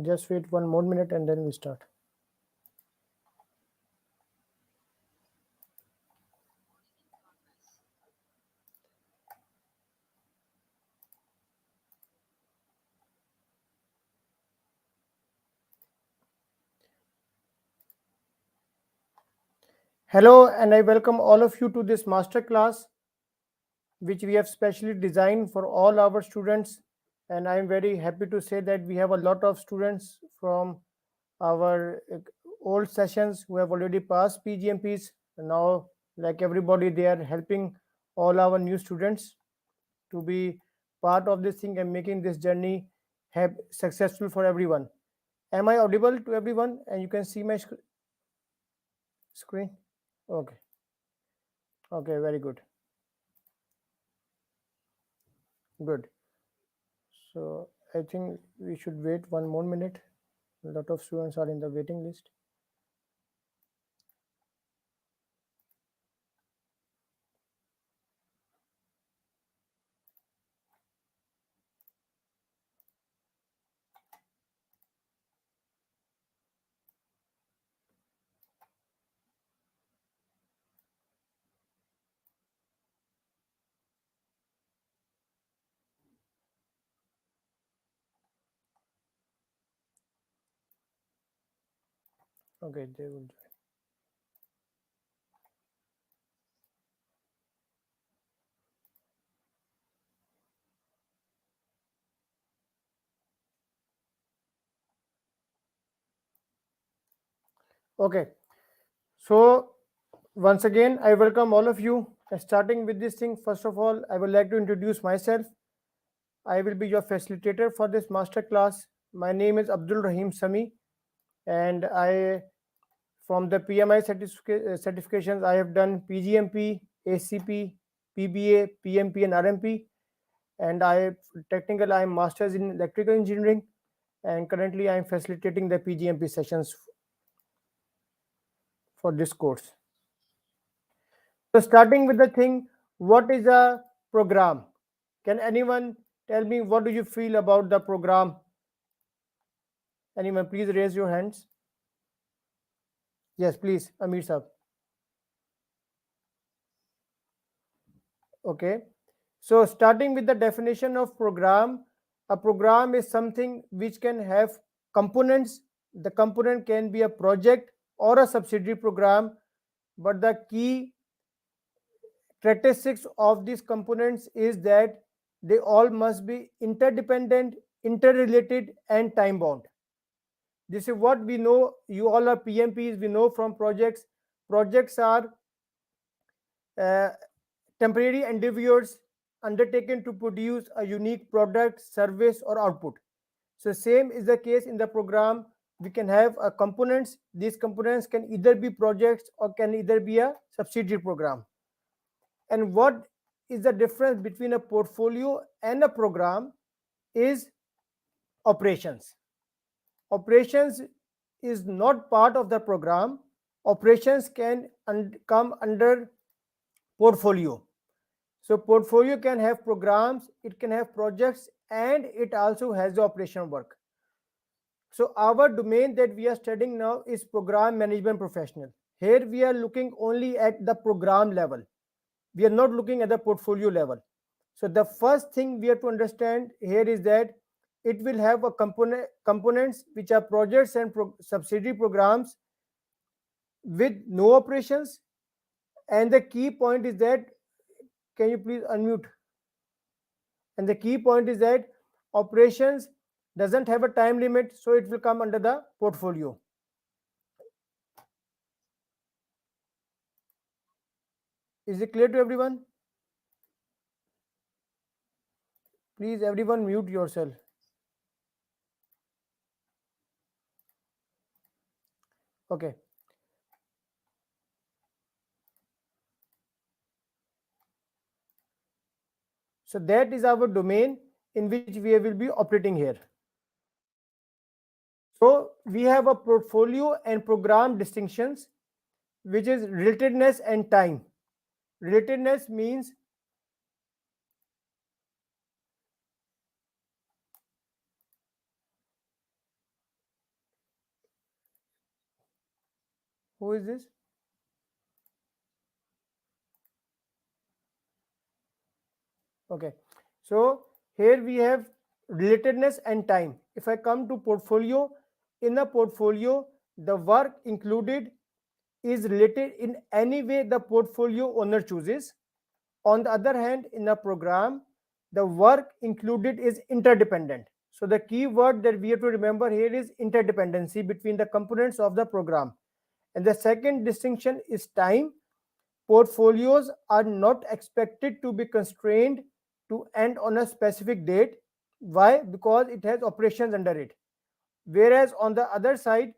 Just wait 1 more minute and then we start. Hello, and I welcome all of you to this master class, which we have specially designed for all our students. And I am very happy to say that we have a lot of students from our old sessions who have already passed PGMPs. And now, like everybody, they are helping all our new students to be part of this thing and making this journey successful for everyone. Am I audible to everyone? And you can see my screen? Okay. Okay, very good. Good. So I think we should wait 1 more minute. A lot of students are in the waiting list. Okay, they will join. Okay. So once again, I welcome all of you. Starting with this thing, first of all, I would like to introduce myself. I will be your facilitator for this master class. My name is Abdul Rahim Sami, and I from the PMI certifications I have done PGMP, ACP, PBA, PMP, and RMP. And I am masters in electrical engineering, and currently I am facilitating the PGMP sessions for this course. So starting with the thing, what is a program? Can anyone tell me what do you feel about the program? Anyone, please raise your hands. Yes, please, Amir Saab. Okay. So starting with the definition of program, a program is something which can have components. The component can be a project or a subsidiary program, but the key characteristics of these components is that they all must be interdependent, interrelated, and time bound. This is what we know. You all are PMPs. We know from projects. Projects are uh, temporary endeavors undertaken to produce a unique product, service, or output. So same is the case in the program. We can have components. These components can either be projects or can either be a subsidiary program. And what is the difference between a portfolio and a program is operations. Operations is not part of the program. Operations can come under portfolio. So portfolio can have programs, it can have projects, and it also has the operational work. So our domain that we are studying now is program management professional. Here we are looking only at the program level. We are not looking at the portfolio level. So the first thing we have to understand here is that it will have a components which are projects and subsidiary programs with no operations. And the key point is that, can you please unmute? And the key point is that operations doesn't have a time limit, so it will come under the portfolio. Is it clear to everyone? Please, everyone, mute yourself. Okay. So that is our domain in which we will be operating here. So we have a portfolio and program distinctions, which is relatedness and time. Relatedness means Who is this? Okay. So here we have relatedness and time. If I come to portfolio, in a portfolio, the work included is related in any way the portfolio owner chooses. On the other hand, in a program, the work included is interdependent. So the key word that we have to remember here is interdependency between the components of the program. And the second distinction is time. Portfolios are not expected to be constrained to end on a specific date. Why? Because it has operations under it. Whereas on the other side,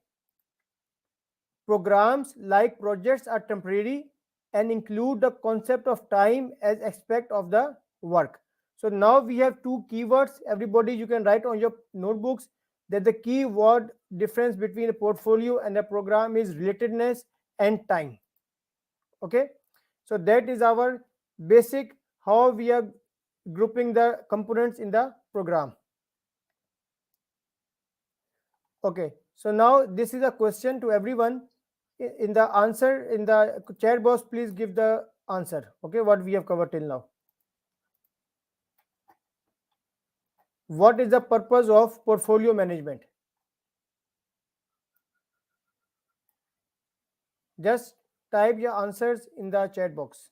programs like projects are temporary and include the concept of time as aspect of the work. So now we have two keywords. Everybody, you can write on your notebooks that the key word difference between a portfolio and a program is relatedness and time. Okay, so that is our basic how we are grouping the components in the program. Okay, so now this is a question to everyone. In the answer in the chat box, please give the answer. Okay, what we have covered till now. What is the purpose of portfolio management? Just type your answers in the chat box.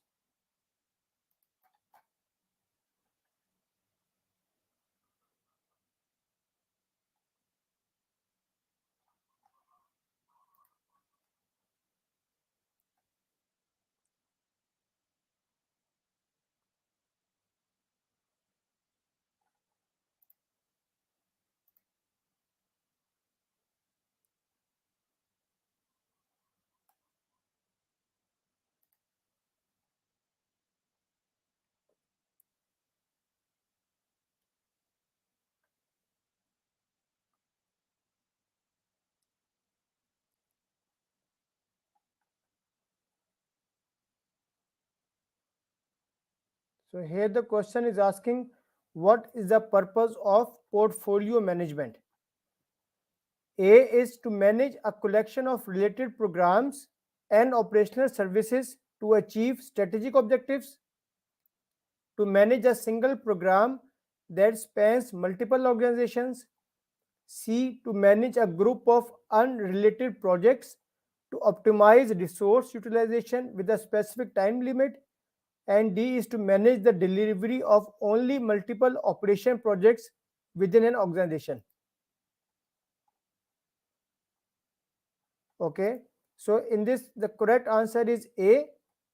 So here the question is asking, what is the purpose of portfolio management? A is to manage a collection of related programs and operational services to achieve strategic objectives. To manage a single program that spans multiple organizations. C. To manage a group of unrelated projects to optimize resource utilization with a specific time limit. And D is to manage the delivery of only multiple operation projects within an organization. Okay, so in this the correct answer is A,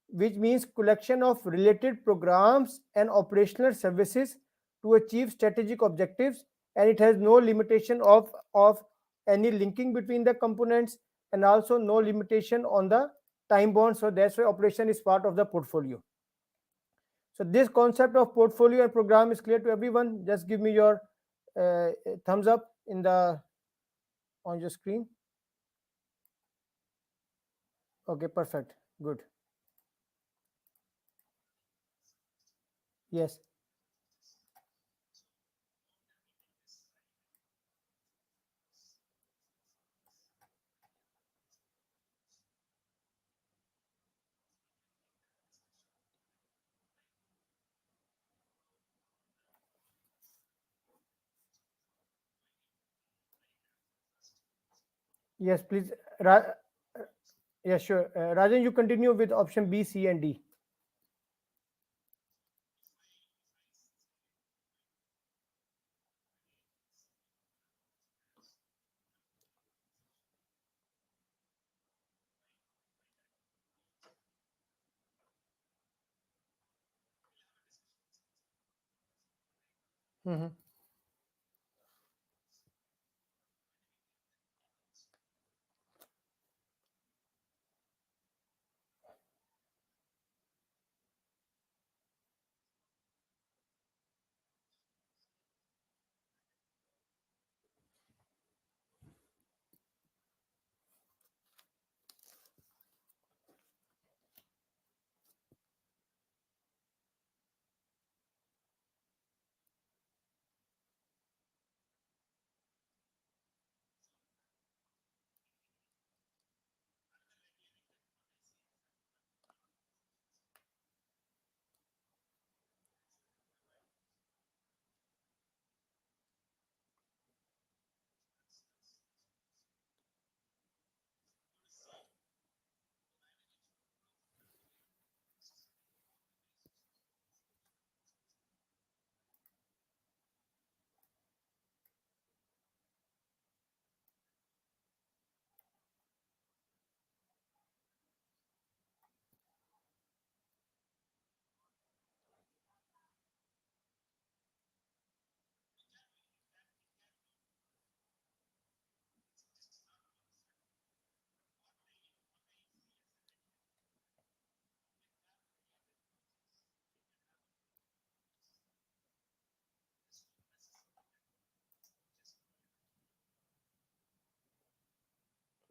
which means collection of related programs and operational services to achieve strategic objectives, and it has no limitation of any linking between the components, and also no limitation on the time bound. So that's why operation is part of the portfolio. So this concept of portfolio and program is clear to everyone. Just give me your thumbs up in the on your screen. Okay, perfect, good. Yes. Yes, please. Yeah, sure. Rajan, you continue with option B, C, and D. Mhm.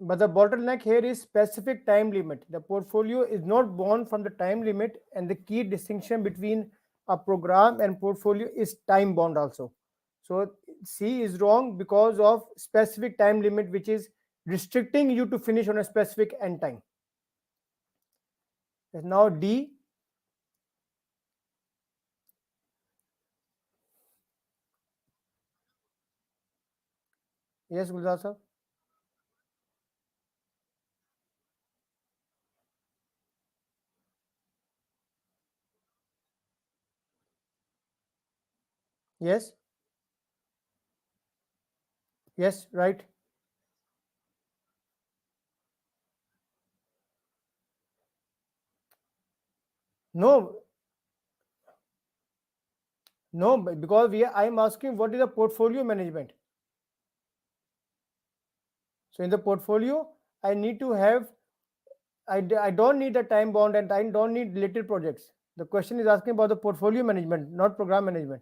But the bottleneck here is specific time limit. The portfolio is not born from the time limit, and the key distinction between a program and portfolio is time bound also. So C is wrong because of specific time limit, which is restricting you to finish on a specific end time. Now D. Yes, Gulzar sir. Yes. Yes, right. No, no, because I'm asking what is the portfolio management. So in the portfolio, I need to have, I don't need a time bound and I don't need related projects. The question is asking about the portfolio management, not program management.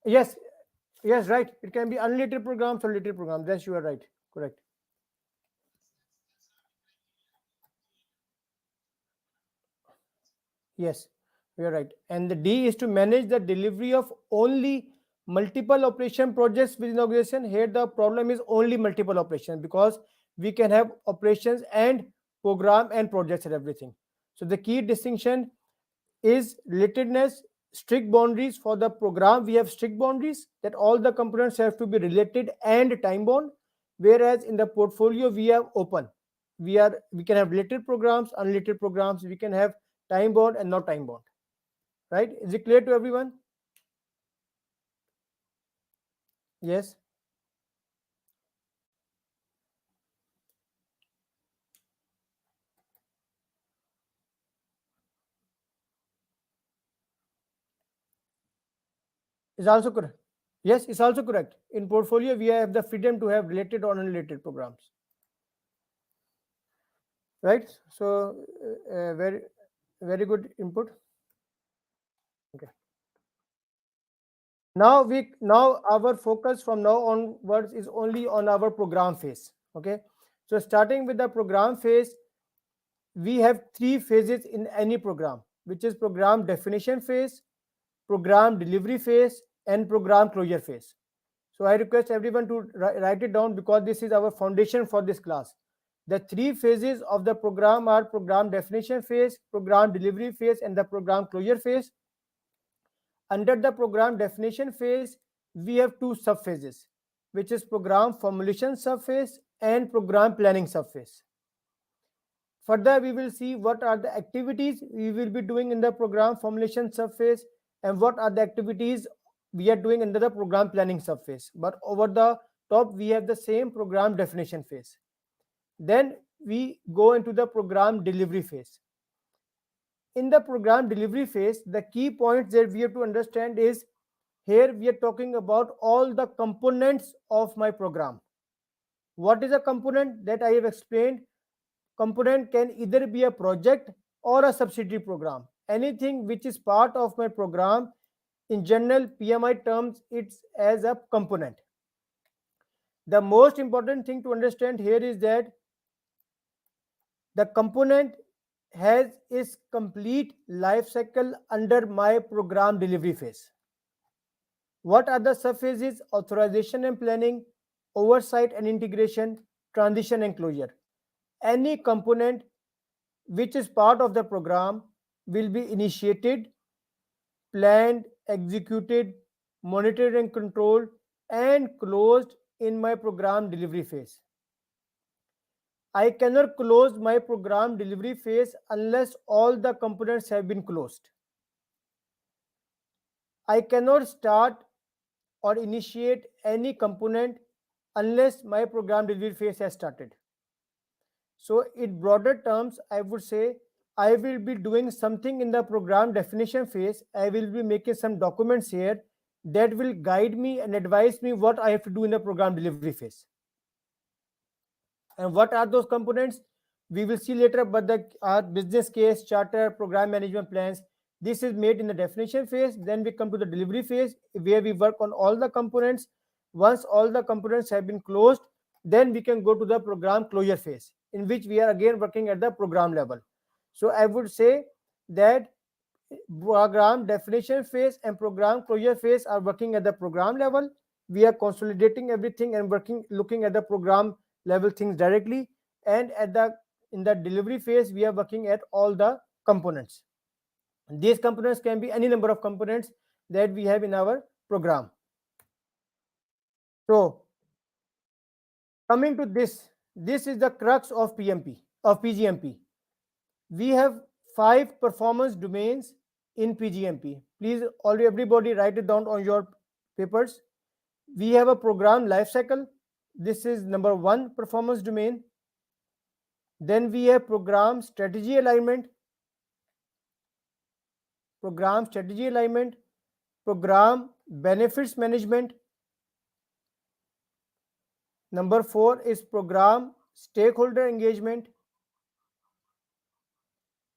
Yes, yes, right. It can be unrelated programs or related programs. Yes, you are right. Correct. Yes, you are right. And the D is to manage the delivery of only multiple operation projects within the organization. Here the problem is only multiple operations because we can have operations and program and projects and everything. So the key distinction is relatedness, strict boundaries. For the program we have strict boundaries that all the components have to be related and time bound, whereas in the portfolio we have open. We can have related programs, unrelated programs, we can have time bound and not time bound. Right? Is it clear to everyone? Yes. Is also correct. Yes, it's also correct. In portfolio we have the freedom to have related or unrelated programs. Right? So very very good input. Okay. Now our focus from now onwards is only on our program phase. Okay. So starting with the program phase, we have three phases in any program, which is program definition phase, program delivery phase, and program closure phase. So I request everyone to write it down because this is our foundation for this class. The three phases of the program are program definition phase, program delivery phase, and the program closure phase. Under the program definition phase, we have two subphases, which is program formulation subphase and program planning subphase. Further, we will see what are the activities we will be doing in the program formulation subphase and what are the activities we are doing under the program planning subphase. But over the top, we have the same program definition phase. Then we go into the program delivery phase. In the program delivery phase, the key points that we have to understand is here we are talking about all the components of my program. What is a component that I have explained? Component can either be a project or a subsidiary program. Anything which is part of my program, in general PMI terms, it's as a component. The most important thing to understand here is that the component has its complete life cycle under my program delivery phase. What are the subphases? Authorization and planning, oversight and integration, transition and closure. Any component which is part of the program will be initiated, planned, executed, monitored and controlled, and closed in my program delivery phase. I cannot close my program delivery phase unless all the components have been closed. I cannot start or initiate any component unless my program delivery phase has started. So in broader terms, I would say I will be doing something in the program definition phase. I will be making some documents here that will guide me and advise me what I have to do in the program delivery phase. And what are those components? We will see later, but our business case, charter, program management plans, This is made in the definition phase. Then we come to the delivery phase where we work on all the components. Once all the components have been closed, then we can go to the program closure phase, in which we are again working at the program level. So I would say that program definition phase and program closure phase are working at the program level. We are consolidating everything and looking at the program level things directly. And at the in the delivery phase, we are working at all the components. These components can be any number of components that we have in our program. So coming to this is the crux of PGMP. We have 5 performance domains in PGMP. Please, everybody write it down on your papers. We have a program lifecycle. This is number 1 performance domain. Then we have program strategy alignment, program benefits management. Number 4 is program stakeholder engagement.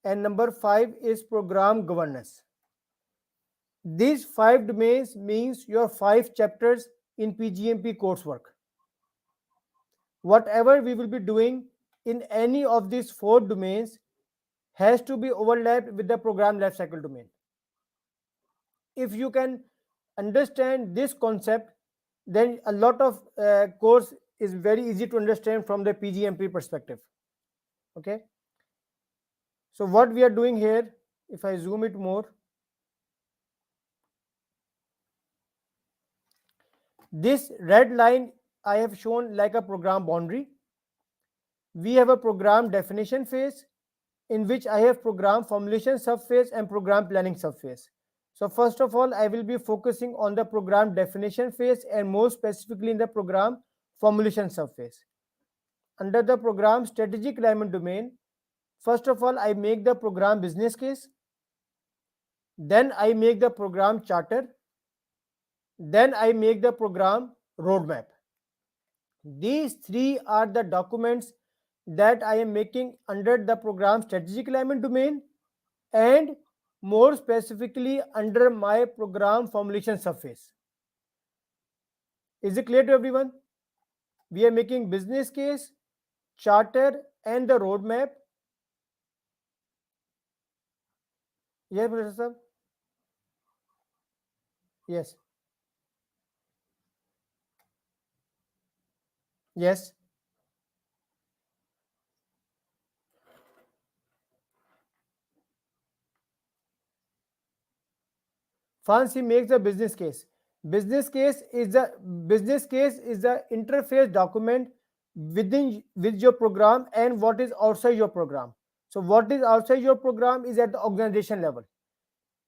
And number 5 is program governance. These 5 domains means your 5 chapters in PGMP coursework. Whatever we will be doing in any of these 4 domains has to be overlapped with the program lifecycle domain. If you can understand this concept, then a lot of course is very easy to understand from the PGMP perspective. Okay. So what we are doing here, if I zoom it more, this red line I have shown like a program boundary. We have a program definition phase in which I have program formulation subphase and program planning subphase. So first of all, I will be focusing on the program definition phase and more specifically in the program formulation subphase. Under the program strategic alignment domain, first of all, I make the program business case. Then I make the program charter. Then I make the program roadmap. These 3 are the documents that I am making under the program strategic alignment domain and more specifically under my program formulation subphase. Is it clear to everyone? We are making business case, charter and the roadmap. Yes, Professor? Yes. Yes. Once he makes a business case. Business case is the interface document with your program and what is outside your program. So what is outside your program is at the organization level.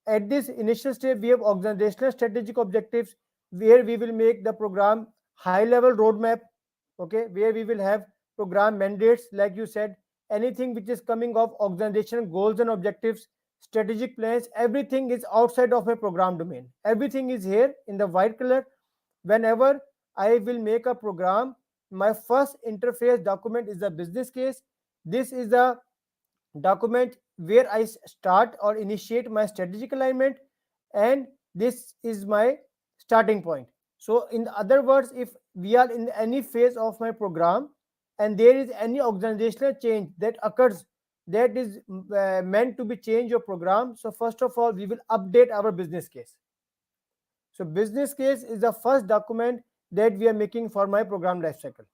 At this initial stage, we have organizational strategic objectives where we will make the program high level roadmap, okay, where we will have program mandates, like you said, anything which is coming of organizational goals and objectives, strategic plans, everything is outside of my program domain. Everything is here in the white color. Whenever I will make a program, my first interface document is the business case. This is the document where I start or initiate my strategic alignment, and this is my starting point. So in other words, if we are in any phase of my program and there is any organizational change that occurs that is meant to be change your program, so first of all we will update our business case. So business case is the first document that we are making for my program lifecycle,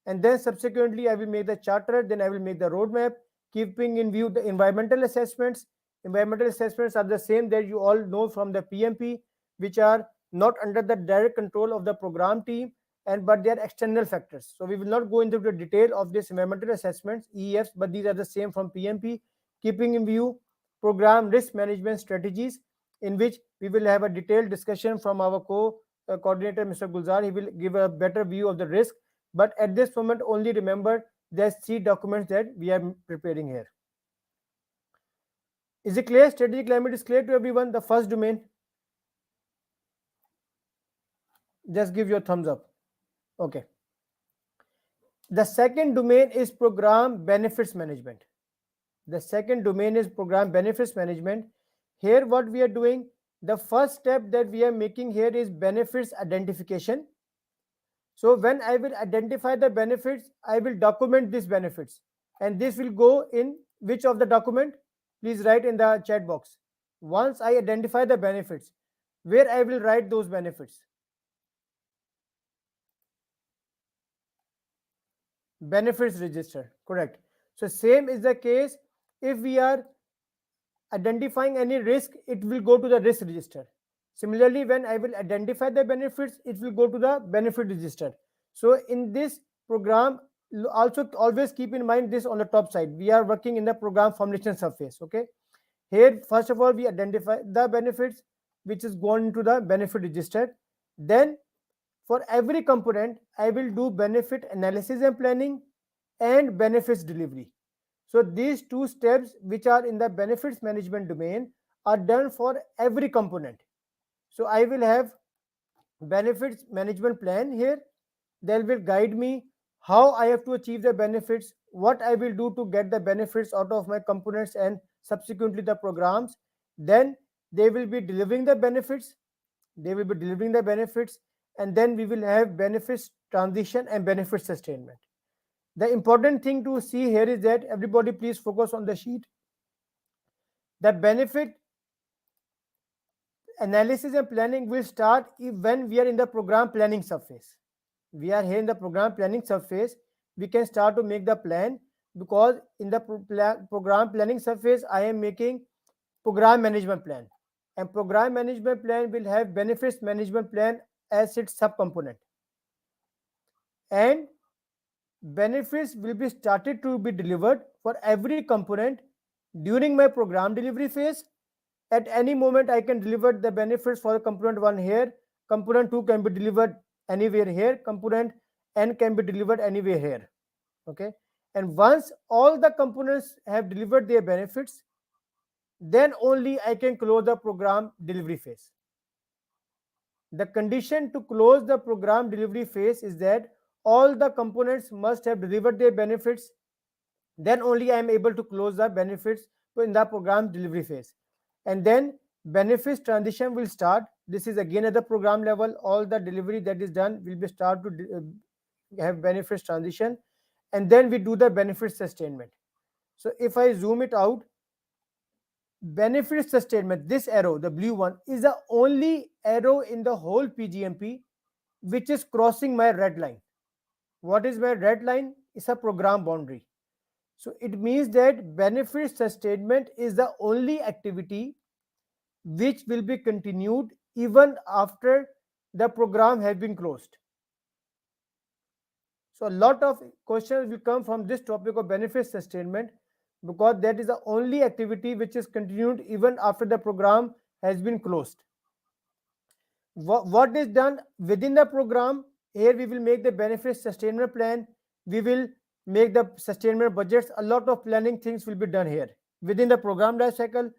and then subsequently I will make the charter, then I will make the roadmap, keeping in view the environmental assessments. Environmental assessments are the same that you all know from the PMP, which are not under the direct control of the program team, and but they are external factors. So we will not go into the detail of this environmental assessments, EFs, but these are the same from PMP. Keeping in view program risk management strategies, in which we will have a detailed discussion from our coordinator, Mr. Gulzar. He will give a better view of the risk. But at this moment, only remember there's 3 documents that we are preparing here. Is it clear? Strategic alignment is clear to everyone? The first domain. Just give your thumbs up. Okay. The second domain is program benefits management. The second domain is program benefits management. Here what we are doing, the first step that we are making here is benefits identification. So when I will identify the benefits, I will document these benefits, and this will go in which of the document? Please write in the chat box. Once I identify the benefits, where I will write those benefits? Benefits register, correct. So same is the case if we are identifying any risk, it will go to the risk register. Similarly, when I will identify the benefits, it will go to the benefit register. So in this program, also always keep in mind this on the top side. We are working in the program formulation surface. Okay. Here, first of all, we identify the benefits which is gone into the benefit register. Then for every component, I will do benefit analysis and planning and benefits delivery. So these two steps which are in the benefits management domain are done for every component. So I will have benefits management plan here. They will guide me how I have to achieve the benefits, what I will do to get the benefits out of my components and subsequently the programs. Then they will be delivering the benefits. They will be delivering the benefits, and then we will have benefits transition and benefit sustainment. The important thing to see here is that everybody please focus on the sheet. The benefit analysis and planning will start when we are in the program planning surface. We are here in the program planning surface. We can start to make the plan, because in the program planning surface, I am making program management plan, and program management plan will have benefits management plan as its subcomponent, and benefits will be started to be delivered for every component during my program delivery phase. At any moment, I can deliver the benefits for component 1 here, component 2 can be delivered anywhere here, component n can be delivered anywhere here. Okay, and once all the components have delivered their benefits, then only I can close the program delivery phase. The condition to close the program delivery phase is that all the components must have delivered their benefits. Then only I am able to close the benefits in the program delivery phase. And then benefits transition will start. This is again at the program level. All the delivery that is done will be start to have benefits transition, and then we do the benefit sustainment. So if I zoom it out, benefit sustainment, this arrow, the blue one, is the only arrow in the whole PgMP which is crossing my red line. What is my red line? It's a program boundary. So it means that benefit sustainment is the only activity which will be continued even after the program has been closed. So a lot of questions will come from this topic of benefit sustainment, because that is the only activity which is continued even after the program has been closed. What is done within the program? Here we will make the benefit sustainment plan. We will make the sustainment budgets. A lot of planning things will be done here within the program life cycle.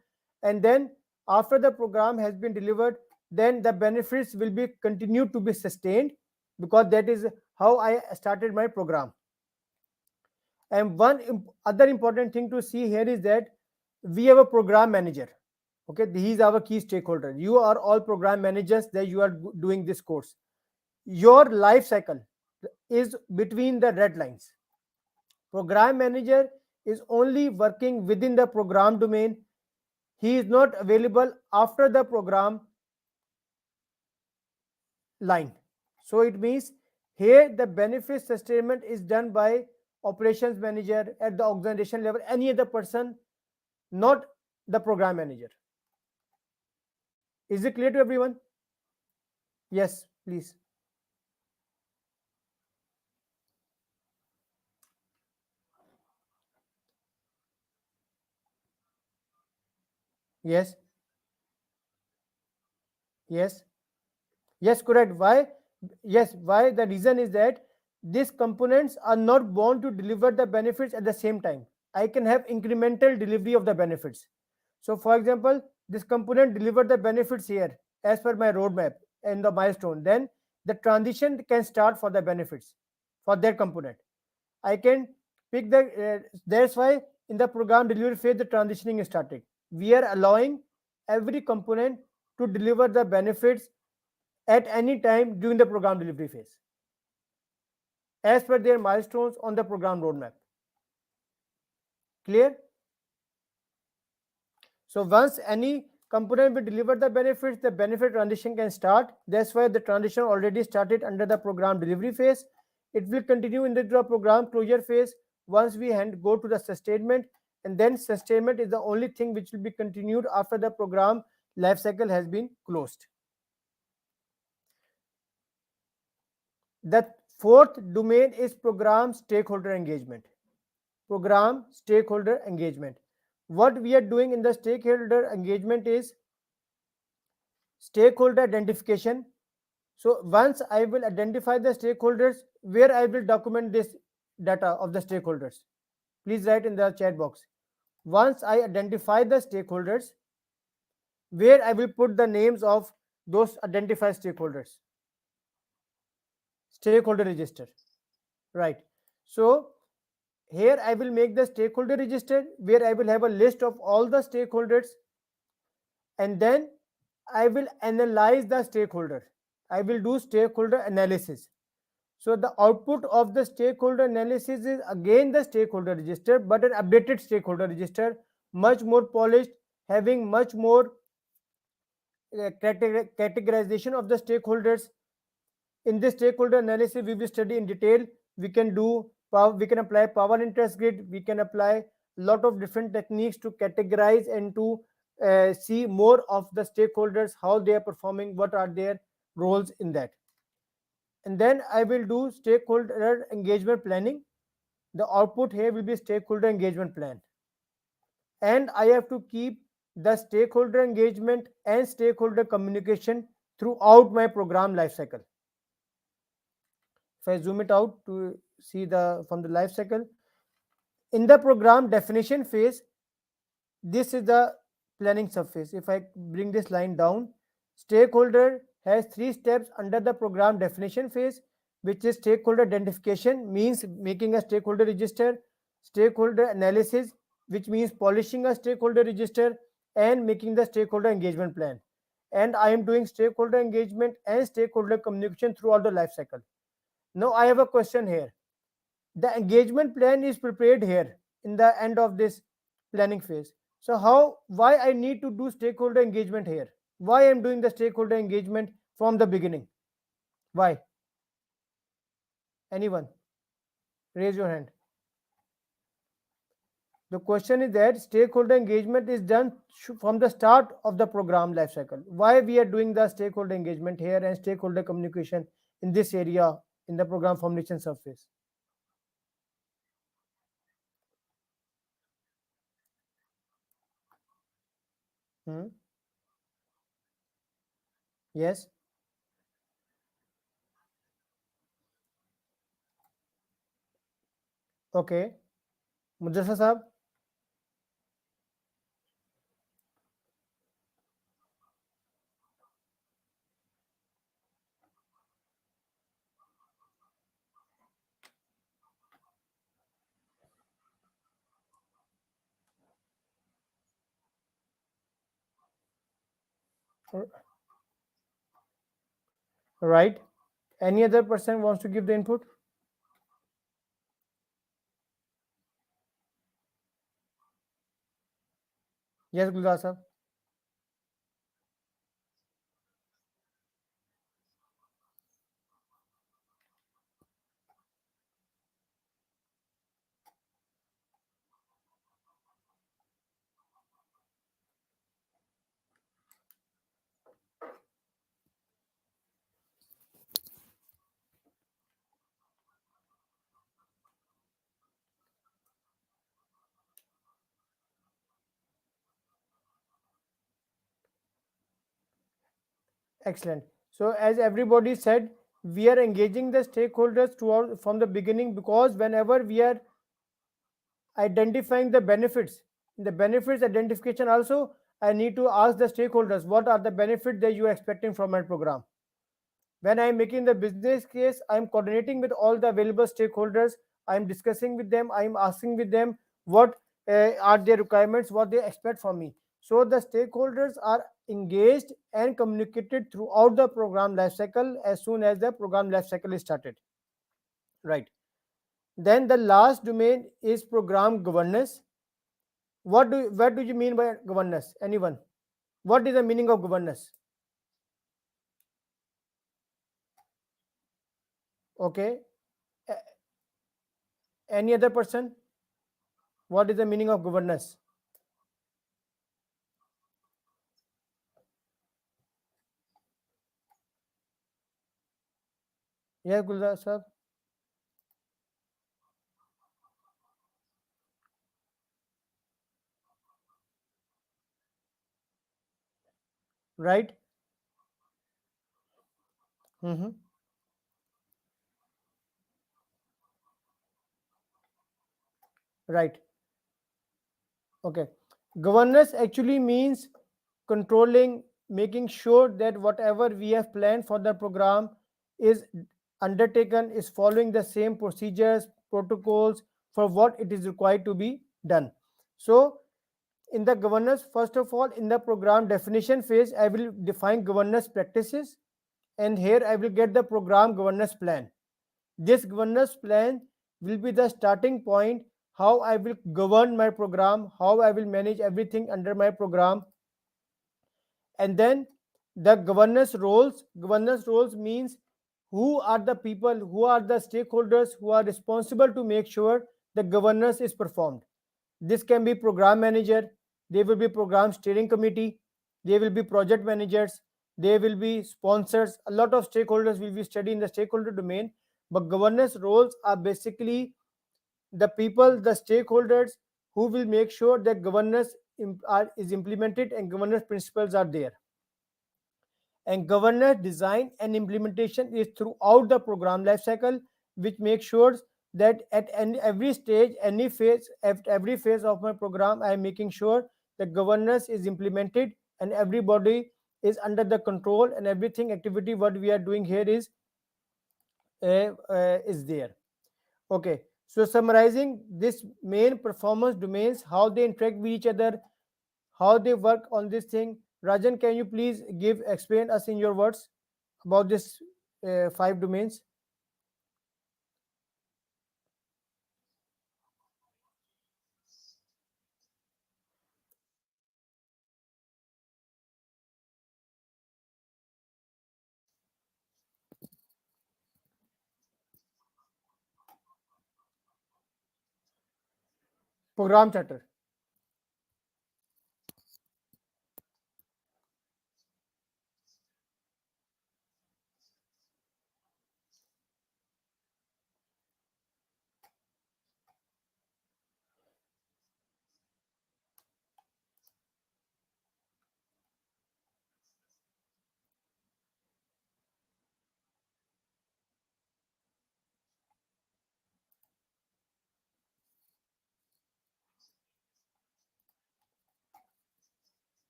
And then after the program has been delivered, then the benefits will be continued to be sustained, because that is how I started my program. And one other important thing to see here is that we have a program manager. Okay, he is our key stakeholder. You are all program managers that you are doing this course. Your life cycle is between the red lines. Program manager is only working within the program domain. He is not available after the program line. So it means here the benefit sustainment is done by operations manager at the organization level, any other person, not the program manager. Is it clear to everyone? Yes, please. Yes, yes, yes, correct. Why? Yes, why? The reason is that these components are not born to deliver the benefits at the same time. I can have incremental delivery of the benefits. So, for example, this component delivered the benefits here as per my roadmap and the milestone. Then the transition can start for the benefits for their component. I can pick the. That's why in the program delivery phase the transitioning is started. We are allowing every component to deliver the benefits at any time during the program delivery phase as per their milestones on the program roadmap. Clear? So once any component will deliver the benefits, the benefit transition can start. That's why the transition already started under the program delivery phase. It will continue in the program closure phase once we go to the sustainment, and then sustainment is the only thing which will be continued after the program lifecycle has been closed. The fourth domain is program stakeholder engagement. Program stakeholder engagement. What we are doing in the stakeholder engagement is stakeholder identification. So once I will identify the stakeholders, where I will document this data of the stakeholders. Please write in the chat box. Once I identify the stakeholders, where I will put the names of those identified stakeholders. Stakeholder register. Right. So here I will make the stakeholder register where I will have a list of all the stakeholders, and then I will analyze the stakeholder. I will do stakeholder analysis. So the output of the stakeholder analysis is again the stakeholder register, but an updated stakeholder register, much more polished, having much more categorization of the stakeholders. In this stakeholder analysis, we will study in detail. We can do we can apply power interest grid. We can apply a lot of different techniques to categorize and to see more of the stakeholders, how they are performing, what are their roles in that. And then I will do stakeholder engagement planning. The output here will be stakeholder engagement plan. And I have to keep the stakeholder engagement and stakeholder communication throughout my program lifecycle. If I zoom it out to see the from the life cycle, in the program definition phase, this is the planning surface. If I bring this line down, stakeholder has 3 steps under the program definition phase, which is stakeholder identification, means making a stakeholder register, stakeholder analysis, which means polishing a stakeholder register, and making the stakeholder engagement plan. And I am doing stakeholder engagement and stakeholder communication throughout the life cycle. Now I have a question here. The engagement plan is prepared here in the end of this planning phase. So why I need to do stakeholder engagement here? Why I'm doing the stakeholder engagement from the beginning? Why? Anyone? Raise your hand. The question is that stakeholder engagement is done from the start of the program lifecycle. Why we are doing the stakeholder engagement here and stakeholder communication in this area in the program formulation surface? Hmm? Yes. Okay. Mudassar Saab? Right. Any other person wants to give the input? Yes, Gulzar Saab. Excellent. So as everybody said, we are engaging the stakeholders throughout from the beginning, because whenever we are identifying the benefits, in the benefits identification also, I need to ask the stakeholders what are the benefits that you are expecting from my program. When I am making the business case, I am coordinating with all the available stakeholders. I am discussing with them. I am asking with them what are their requirements, what they expect from me. So the stakeholders are engaged and communicated throughout the program lifecycle as soon as the program lifecycle is started. Right. Then the last domain is program governance. What do you mean by governance? Anyone? What is the meaning of governance? Okay. Any other person? What is the meaning of governance? Yeah, Gulzar sir. Right. Mm-hmm. Right. Okay. Governance actually means controlling, making sure that whatever we have planned for the program is undertaken, is following the same procedures, protocols for what it is required to be done. So, in the governance, first of all, in the program definition phase, I will define governance practices, and here I will get the program governance plan. This governance plan will be the starting point, how I will govern my program, how I will manage everything under my program. And then the governance roles means who are the people, who are the stakeholders who are responsible to make sure the governance is performed. This can be program manager, there will be program steering committee, there will be project managers, there will be sponsors. A lot of stakeholders will be studied in the stakeholder domain, but governance roles are basically the people, the stakeholders who will make sure that governance is implemented and governance principles are there. And governance design and implementation is throughout the program lifecycle, which makes sure that at every stage, any phase, at every phase of my program, I am making sure the governance is implemented and everybody is under the control, and everything activity what we are doing here is there. Okay, so summarizing this main performance domains, how they interact with each other, how they work on this thing. Rajan, can you please explain us in your words about this five domains? Program charter.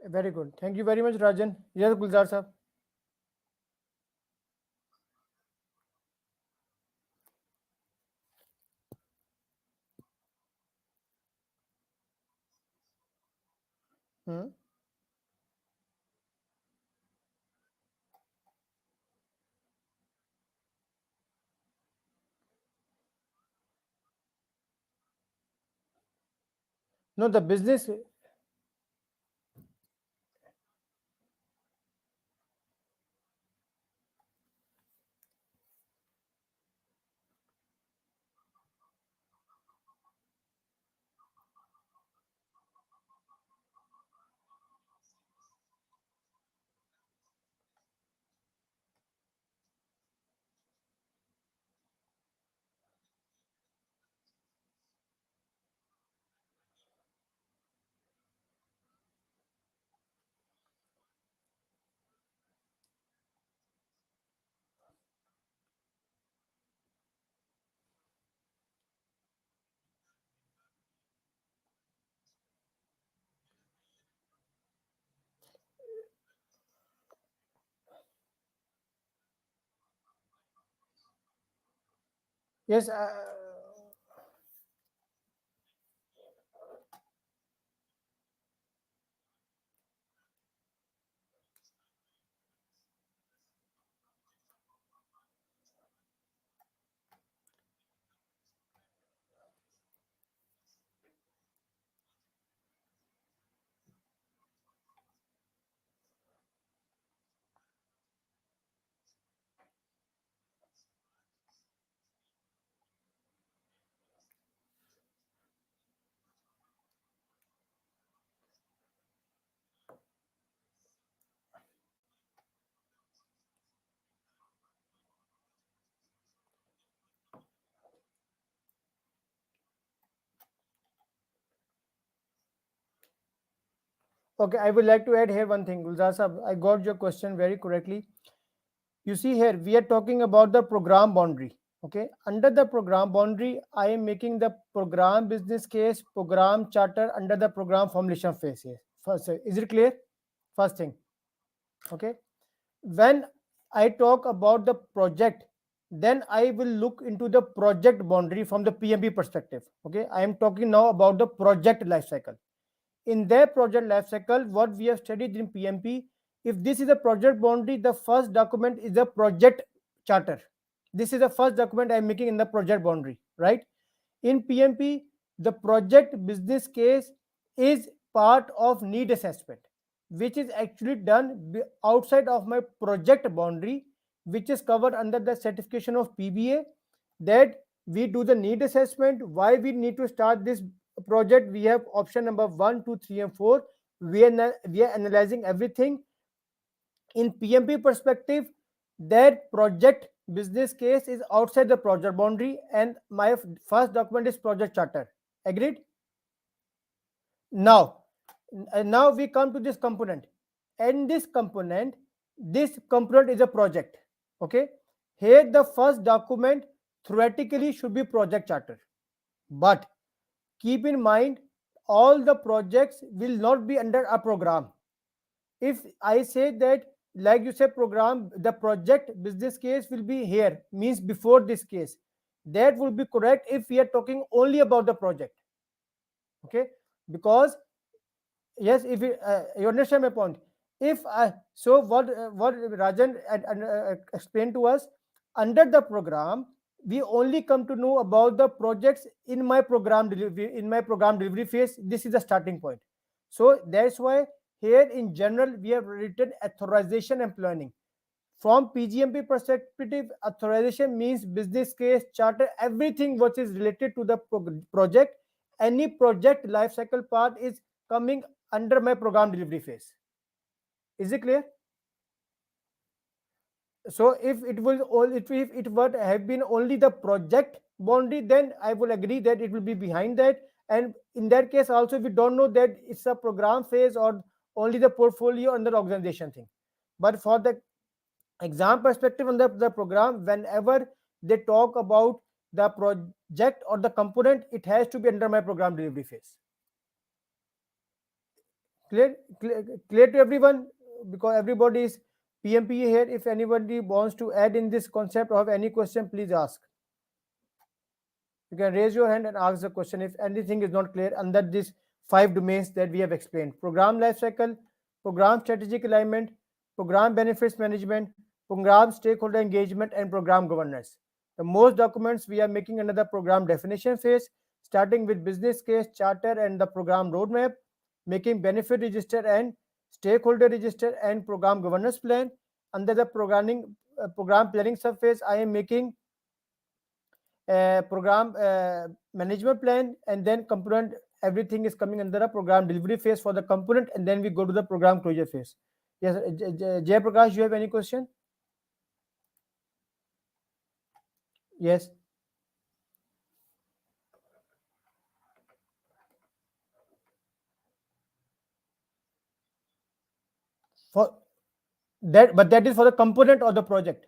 Very good. Thank you very much, Rajan. Yes, Gulzar sir. Hmm. No, the business. Yes. Okay, I would like to add here one thing, Gulzar sir. I got your question very correctly. You see here, we are talking about the program boundary. Okay, under the program boundary, I am making the program business case, program charter under the program formulation phase here. First, is it clear? First thing. Okay. When I talk about the project, then I will look into the project boundary from the PMP perspective. Okay, I am talking now about the project life cycle. In their project life cycle, what we have studied in PMP, if this is a project boundary, the first document is the project charter. This is the first document I am making in the project boundary, right? In PMP, the project business case is part of need assessment, which is actually done outside of my project boundary, which is covered under the certification of PBA. That we do the need assessment. Why we need to start this project? We have option number 1, 2, 3, and 4. We are analyzing everything in PMP perspective. That project business case is outside the project boundary, and my first document is project charter. Agreed? Now, now we come to this component, and this component is a project. Okay, here the first document theoretically should be project charter, but keep in mind all the projects will not be under a program. If I say that, like you said, program, the project business case will be here, means before this case, that would be correct if we are talking only about the project. Okay, because yes, if you understand my point. If so what Rajan explained to us, under the program we only come to know about the projects in my program delivery phase. This is the starting point. So that's why here in general we have written authorization and planning. From PGMP perspective, authorization means business case, charter, everything what is related to the project. Any project life cycle part is coming under my program delivery phase. Is it clear? So if it will all, if it would have been only the project boundary, then I will agree that it will be behind that. And in that case also, we don't know that it's a program phase or only the portfolio under organization thing. But for the exam perspective on the program, whenever they talk about the project or the component, it has to be under my program delivery phase. Clear to everyone, because everybody is PMP here. If anybody wants to add in this concept or have any question, please ask. You can raise your hand and ask the question if anything is not clear under these 5 domains that we have explained: program lifecycle, program strategic alignment, program benefits management, program stakeholder engagement, and program governance. The most documents we are making under the program definition phase, starting with business case, charter, and the program roadmap, making benefit register and stakeholder register and program governance plan. Under the program planning subphase, I am making program management plan, and then component, everything is coming under a program delivery phase for the component, and then we go to the program closure phase. Yes, Jay Prakash, you have any question? Yes. For that, but that is for the component or the project.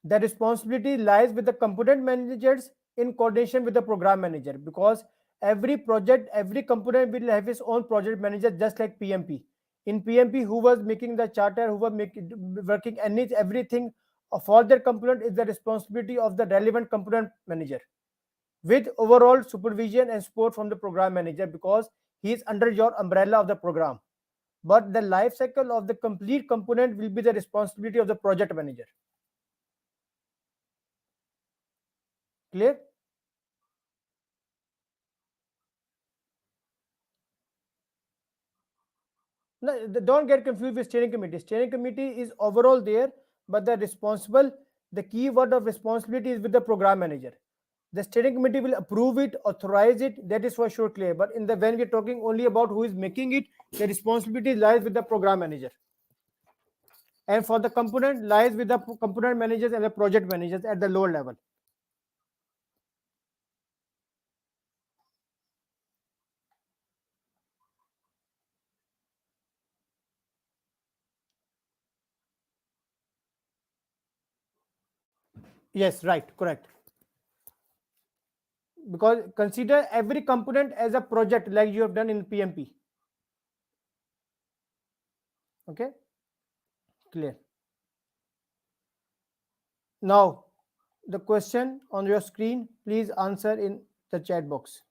The responsibility lies with the component managers in coordination with the program manager, because every project, every component will have its own project manager, just like PMP. In PMP, who was making the charter, who was working everything for their component is the responsibility of the relevant component manager, with overall supervision and support from the program manager, because he is under your umbrella of the program. But the life cycle of the complete component will be the responsibility of the project manager. Clear? No, don't get confused with steering committee. Steering committee is overall there, but the key word of responsibility is with the program manager. The steering committee will approve it, authorize it. That is for sure clear. But in the when we're talking only about who is making it, the responsibility lies with the program manager. And for the component lies with the component managers and the project managers at the lower level. Yes, right, correct. Because consider every component as a project like you have done in PMP. Okay, clear. Now, the question on your screen, please answer in the chat box.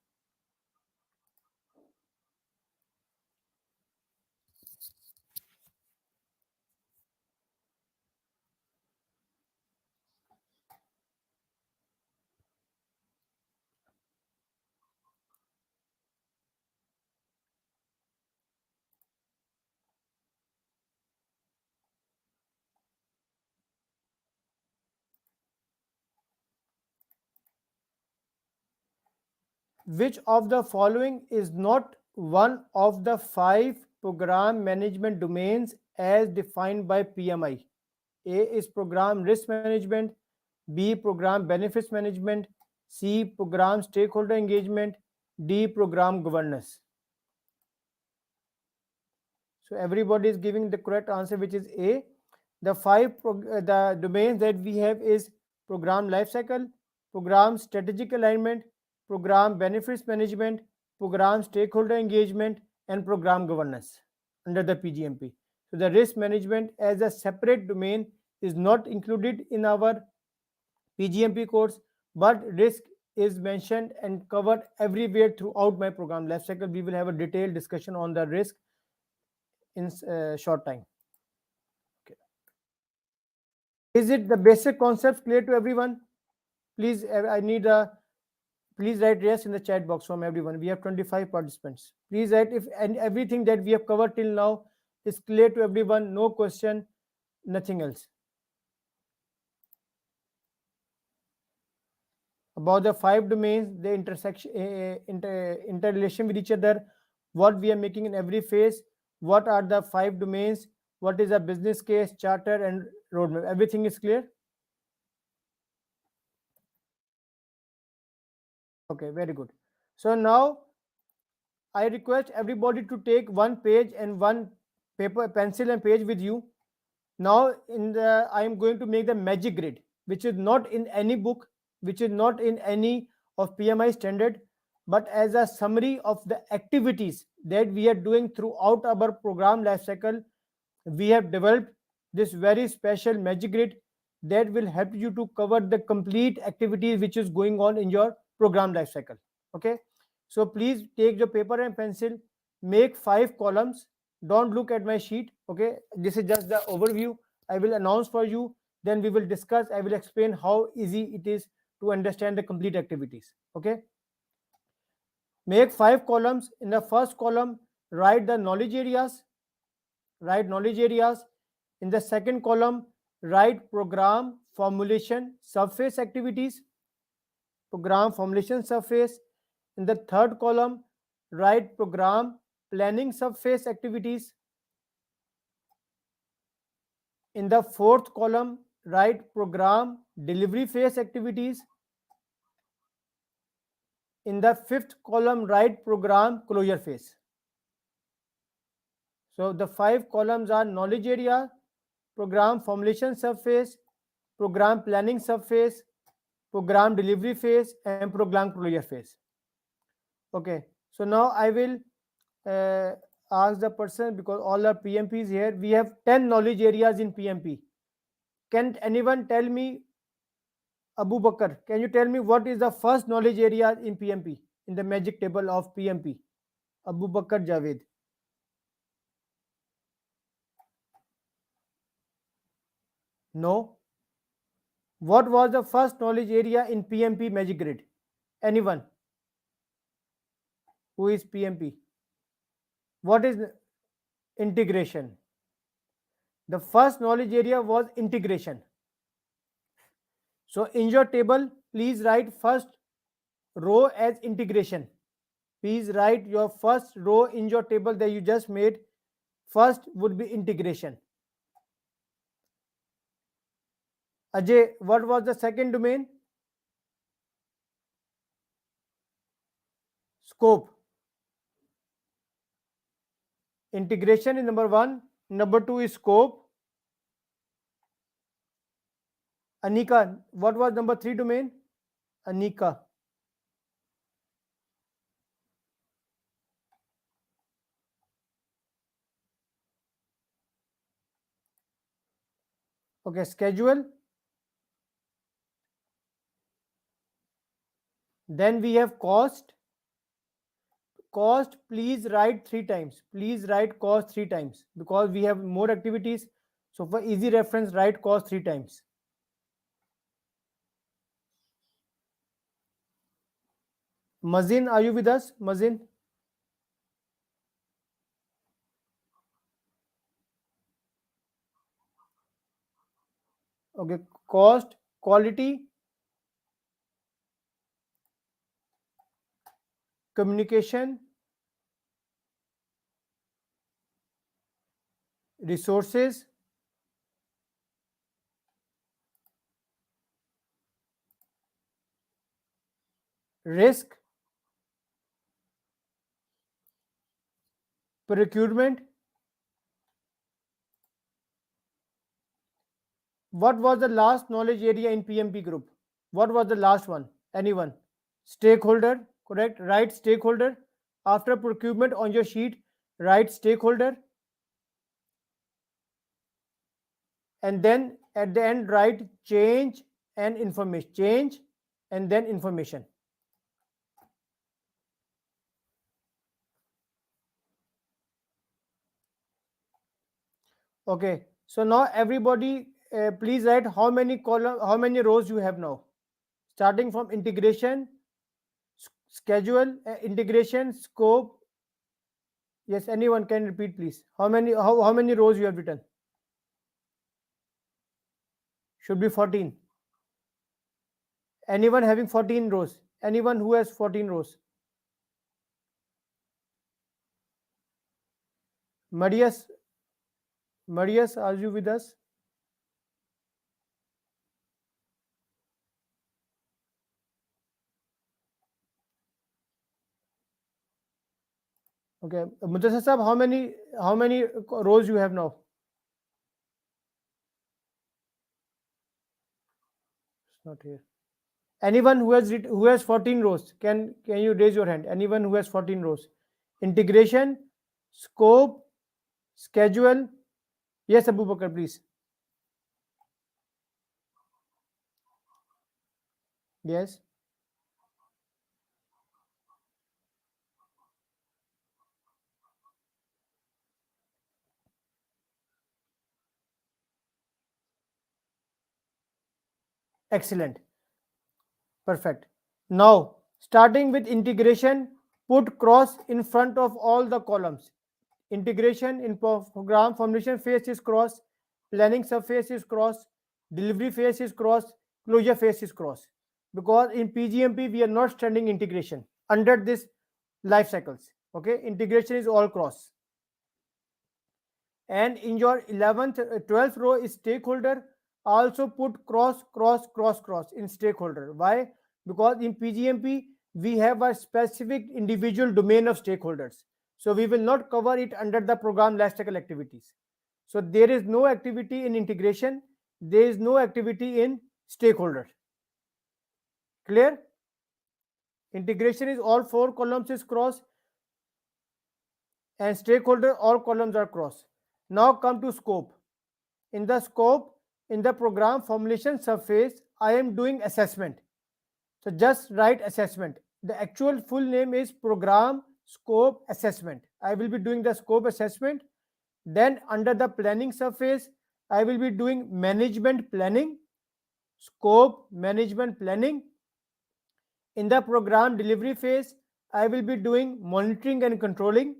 Which of the following is not one of the 5 program management domains as defined by PMI? A is program risk management, B program benefits management, C program stakeholder engagement, D program governance. So everybody is giving the correct answer, which is A. The domains that we have is program lifecycle, program strategic alignment, program benefits management, program stakeholder engagement, and program governance under the PGMP. So the risk management as a separate domain is not included in our PGMP course, but risk is mentioned and covered everywhere throughout my program lifecycle. We will have a detailed discussion on the risk in short time. Okay. Is it the basic concepts clear to everyone? Please, I need a please write yes in the chat box from everyone. We have 25 participants. Please write if and everything that we have covered till now is clear to everyone. No question, nothing else. About the 5 domains, the intersection, interrelation with each other, what we are making in every phase, what are the 5 domains, what is a business case, charter, and roadmap. Everything is clear. Okay, very good. So now I request everybody to take one page and one paper, pencil and page with you. Now I am going to make the magic grid, which is not in any book. which is not in any of PMI standard, but as a summary of the activities that we are doing throughout our program lifecycle. We have developed this very special magic grid that will help you to cover the complete activities which is going on in your program lifecycle. Okay, so please take your paper and pencil, make 5 columns. Don't look at my sheet. Okay, this is just the overview. I will announce for you, then we will discuss. I will explain how easy it is to understand the complete activities. Okay, make 5 columns. In the first column, write the knowledge areas. Write knowledge areas. In the second column, write program formulation surface activities. Program formulation surface. In the third column, write program planning surface activities. In the fourth column, write program delivery phase activities. In the fifth column, write program closure phase. So the 5 columns are knowledge area, program formulation surface, program planning surface, program delivery phase, and program closure phase. Okay, so now I will uh, ask the person, because all are PMPs here. We have 10 knowledge areas in PMP. Can anyone tell me, Abu Bakr, can you tell me what is the first knowledge area in PMP, in the magic table of PMP? Abu Bakr Javed. No. What was the first knowledge area in PMP magic grid? Anyone who is PMP? What is integration? The first knowledge area was integration. So in your table, please write first row as integration. Please write your first row in your table that you just made. First would be integration. Ajay, what was the second domain? Scope. Integration is number 1. Number 2 is scope. Anika, what was number 3 domain? Anika. Okay, schedule. Then we have cost. Cost, please write 3 times. Please write cost 3 times because we have more activities. So for easy reference, write cost 3 times. Mazin, are you with us? Mazin? Okay, cost, quality, communication, resources, risk, procurement. What was the last knowledge area in PMP group? What was the last one? Anyone? Stakeholder, correct? Write stakeholder. After procurement on your sheet, write stakeholder. And then at the end, write change and information. Change and then information. Okay. So now everybody, please write how many column, how many rows you have now. Starting from integration, schedule, integration, scope. Yes, anyone can repeat, please. How many rows you have written? Should be 14. Anyone having 14 rows? Anyone who has 14 rows? Marius, Marius, are you with us? Okay, Mudassar Sahab, how many rows you have now? It's not here. Anyone who has 14 rows, can you raise your hand? Anyone who has 14 rows? Integration, scope, schedule. Yes, Abu Bakr, please. Yes. Excellent. Perfect. Now, starting with integration, put cross in front of all the columns. Integration in program formulation phase is cross, planning surface is cross, delivery phase is cross, closure phase is cross. Because in PgMP we are not studying integration under this life cycles. Okay, integration is all cross. And in your 11th 12th row is stakeholder, also put cross cross cross cross in stakeholder. Why? Because in PgMP we have a specific individual domain of stakeholders, so we will not cover it under the program lifecycle activities. So there is no activity in integration, there is no activity in stakeholder. Clear? Integration is all four columns is cross, and stakeholder all columns are cross. Now come to scope. In the scope, in the program formulation surface, I am doing assessment. So just write assessment. The actual full name is program scope assessment. I will be doing the scope assessment. Then under the planning surface, I will be doing management planning, scope management planning. In the program delivery phase, I will be doing monitoring and controlling.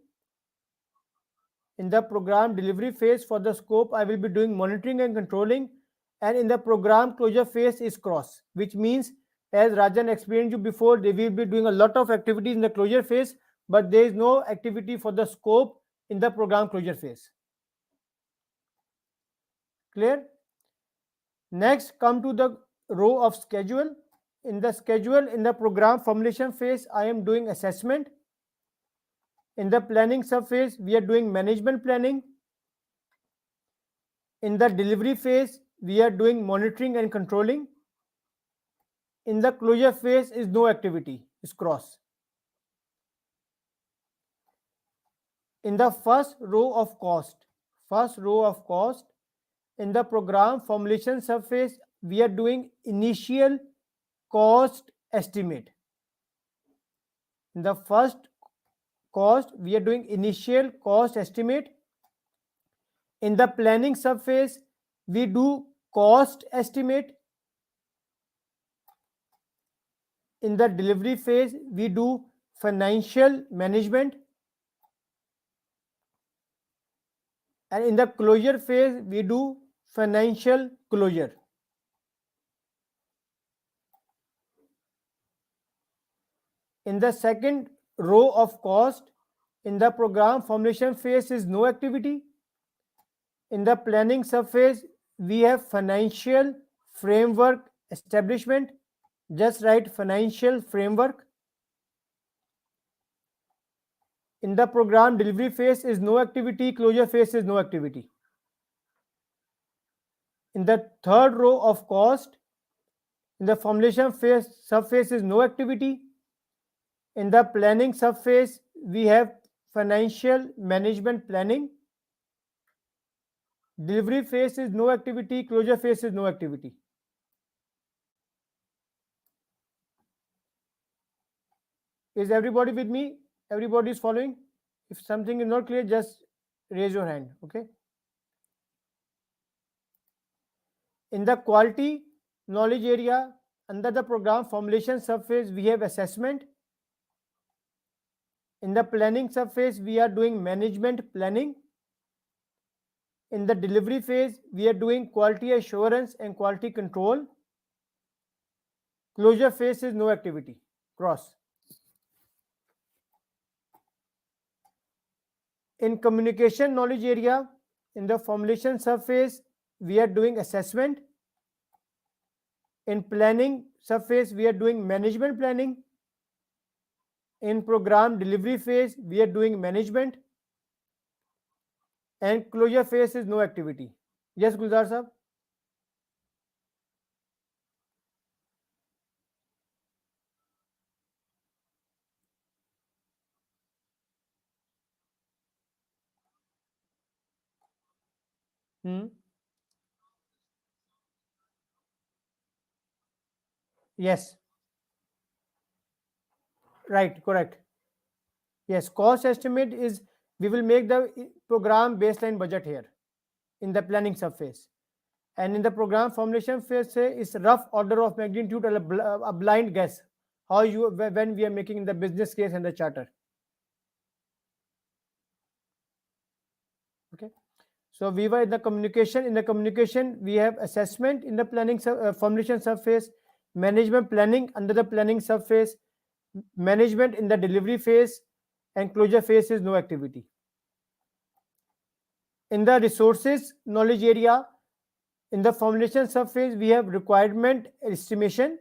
In the program delivery phase for the scope, I will be doing monitoring and controlling. And in the program closure phase is cross, which means, as Rajan explained you before, they will be doing a lot of activities in the closure phase, but there is no activity for the scope in the program closure phase. Clear? Next, come to the row of schedule. In the schedule, in the program formulation phase, I am doing assessment. In the planning subphase, we are doing management planning. In the delivery phase, we are doing monitoring and controlling. In the closure phase is no activity, is cross. In the first row of cost, in the program formulation surface, we are doing initial cost estimate. In the first cost, we are doing initial cost estimate. In the planning surface, we do cost estimate. In the delivery phase, we do financial management. And in the closure phase, we do financial closure. In the second row of cost, in the program formulation phase is no activity. In the planning subphase, we have financial framework establishment. Just write financial framework. In the program delivery phase is no activity, closure phase is no activity. In the third row of cost, in the formulation phase subphase is no activity. In the planning subphase, we have financial management planning. Delivery phase is no activity, closure phase is no activity. Is everybody with me? Everybody is following? If something is not clear, just raise your hand. Okay. In the quality knowledge area, under the program formulation subphase, we have assessment. In the planning subphase, we are doing management planning. In the delivery phase, we are doing quality assurance and quality control. Closure phase is no activity. Cross. In communication knowledge area, in the formulation subphase, we are doing assessment. In planning subphase, we are doing management planning. In program delivery phase, we are doing management. And closure phase is no activity. Yes, Gulzar sahab? Hmm. Yes, right, correct. Yes, cost estimate is we will make the program baseline budget here in the planning surface. And in the program formulation phase, say is rough order of magnitude or a blind guess how you when we are making the business case and the charter. Okay. So we were in the communication. In the communication, we have assessment in the planning formulation surface, management planning under the planning surface, management in the delivery phase, and closure phase is no activity. In the resources knowledge area, in the formulation surface, we have requirement estimation.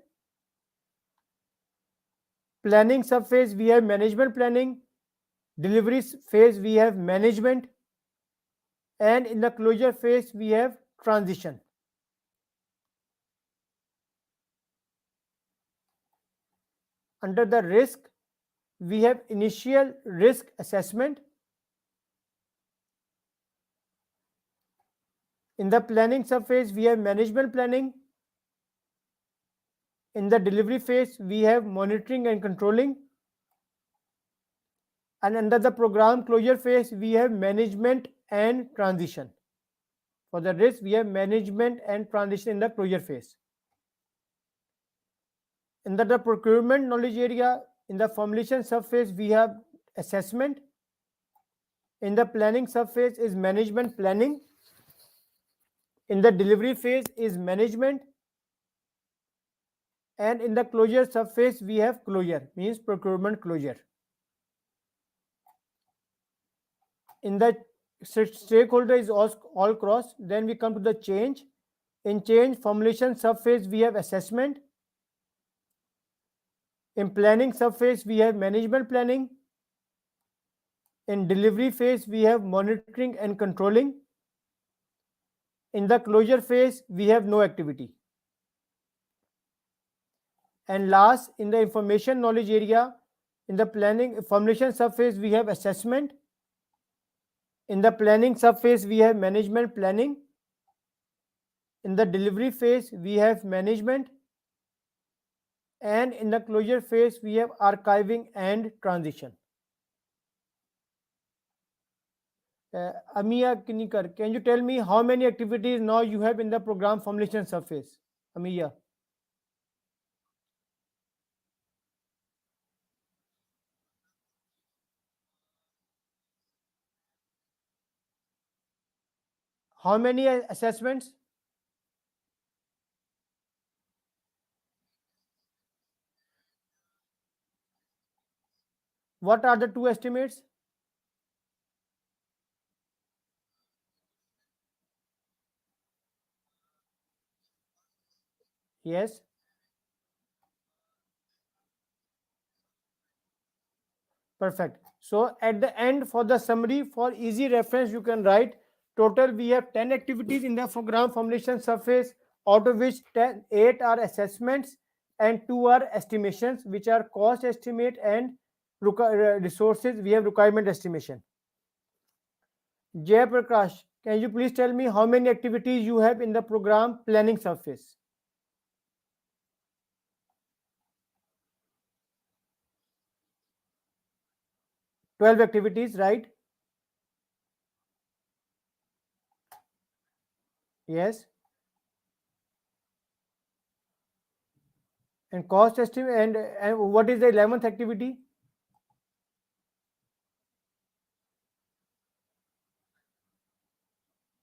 Planning surface, we have management planning. Delivery phase, we have management. And in the closure phase, we have transition. Under the risk, we have initial risk assessment. In the planning surface, we have management planning. In the delivery phase, we have monitoring and controlling. And under the program closure phase, we have management and transition. For the risk, we have management and transition in the closure phase. In the procurement knowledge area, in the formulation surface, we have assessment. In the planning surface is management planning. In the delivery phase is management. And in the closure surface, we have closure, means procurement closure. In the stakeholder is all cross. Then we come to the change. In change formulation surface, we have assessment. In planning surface, we have management planning. In delivery phase, we have monitoring and controlling. In the closure phase, we have no activity. And last, in the information knowledge area, in the planning formulation surface, we have assessment. In the planning surface, we have management planning. In the delivery phase, we have management. And in the closure phase, we have archiving and transition. Amiya Kinikar, can you tell me how many activities now you have in the program formulation surface? Amiya, how many assessments? What are the two estimates? Yes, perfect. So at the end, for the summary, for easy reference, you can write total we have 10 activities in the program formulation surface, out of which 8 are assessments and 2 are estimations, which are cost estimate and resources. We have requirement estimation. Jay Prakash, can you please tell me how many activities you have in the program planning surface? 12 activities, right? Yes. And cost estimate and what is the 11th activity?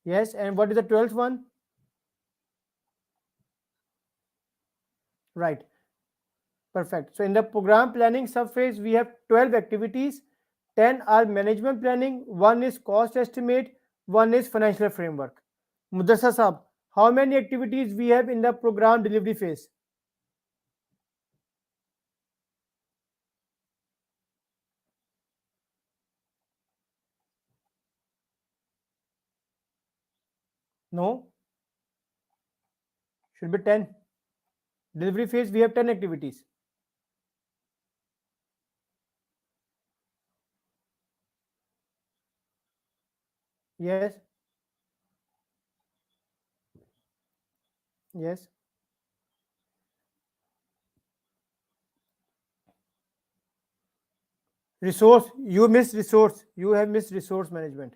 Yes. And what is the 12th one? Right. Perfect. So in the program planning surface, we have 12 activities. 10 are management planning, one is cost estimate, one is financial framework. Mudassar Saab, how many activities we have in the program delivery phase? No, should be 10. Delivery phase, we have 10 activities. Yes. Yes. Resource, you missed resource. You have missed resource management.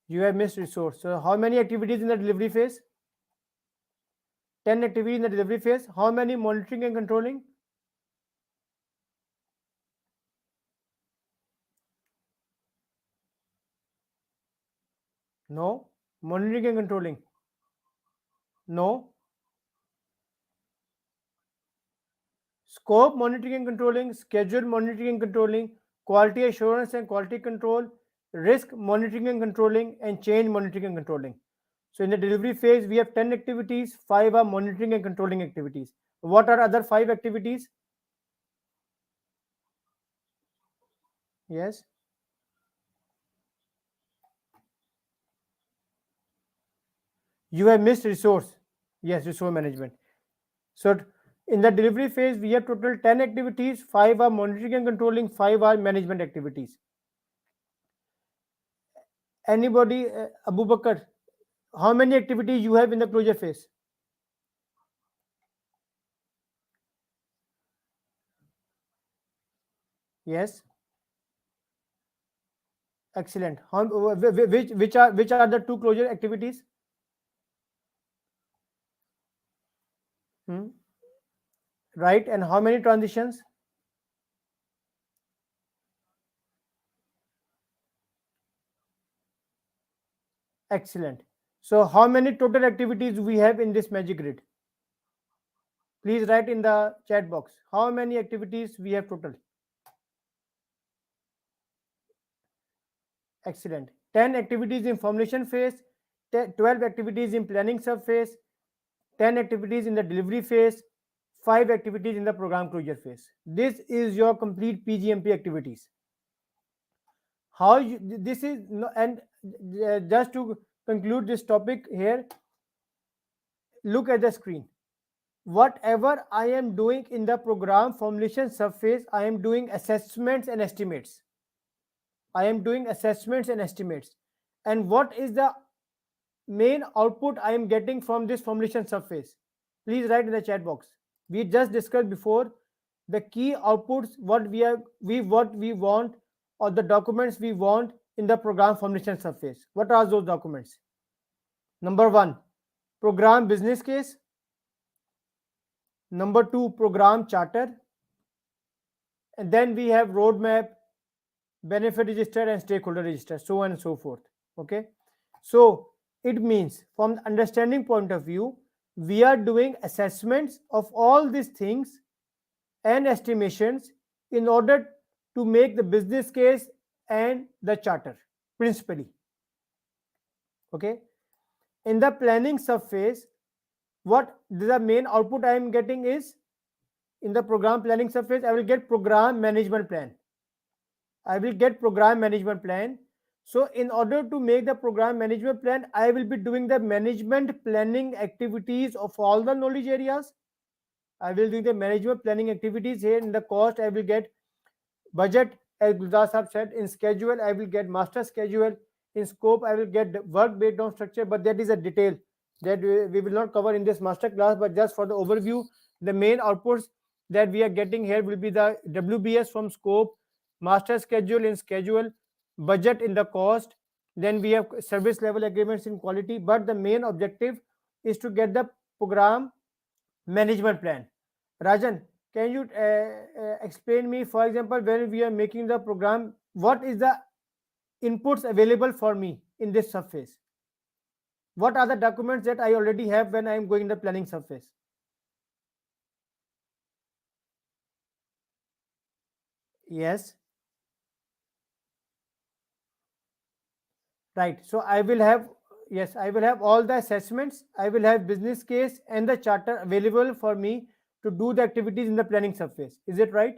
You have missed resource. So how many activities in the delivery phase? 10 activities in the delivery phase. How many monitoring and controlling? No. Monitoring and controlling? No. Scope monitoring and controlling, schedule monitoring and controlling, quality assurance and quality control, risk monitoring and controlling, and change monitoring and controlling. So in the delivery phase, we have 10 activities, 5 are monitoring and controlling activities. What are other 5 activities? Yes. You have missed resource. Yes, resource management. So in the delivery phase, we have total 10 activities, 5 are monitoring and controlling, 5 are management activities. Anybody, Abu Bakr, how many activities you have in the closure phase? Yes. Excellent. Which are the two closure activities? Hmm? Right. And how many transitions? Excellent. So how many total activities we have in this magic grid? Please write in the chat box. How many activities we have total? Excellent. 10 activities in formulation phase, 12 activities in planning sub phase, 10 activities in the delivery phase, 5 activities in the program closure phase. This is your complete PGMP activities. How you, this is no, and just to conclude this topic here, look at the screen. Whatever I am doing in the program formulation surface, I am doing assessments and estimates. I am doing assessments and estimates. And what is the main output I am getting from this formulation surface? Please write in the chat box. We just discussed before the key outputs, what we want, or the documents we want in the program formulation surface. What are those documents? Number one, program business case. Number two, program charter. And then we have roadmap, benefit register, and stakeholder register, so on and so forth. Okay. So it means from the understanding point of view, we are doing assessments of all these things and estimations in order to make the business case and the charter principally. Okay. In the planning surface, what the main output I am getting is, in the program planning surface, I will get program management plan. I will get program management plan. So in order to make the program management plan, I will be doing the management planning activities of all the knowledge areas. I will do the management planning activities here. In the cost, I will get budget, as Gulzar Saab said. In schedule, I will get master schedule. In scope, I will get work based on structure, but that is a detail that we will not cover in this master class. But just for the overview, the main outputs that we are getting here will be the WBS from scope, master schedule in schedule, budget in the cost. Then we have service level agreements in quality. But the main objective is to get the program management plan. Rajan, can you explain me, for example, when we are making the program, what is the inputs available for me in this surface? What are the documents that I already have when I am going in the planning surface? Yes, right. So I will have, yes, I will have all the assessments. I will have business case and the charter available for me to do the activities in the planning surface. Is it right?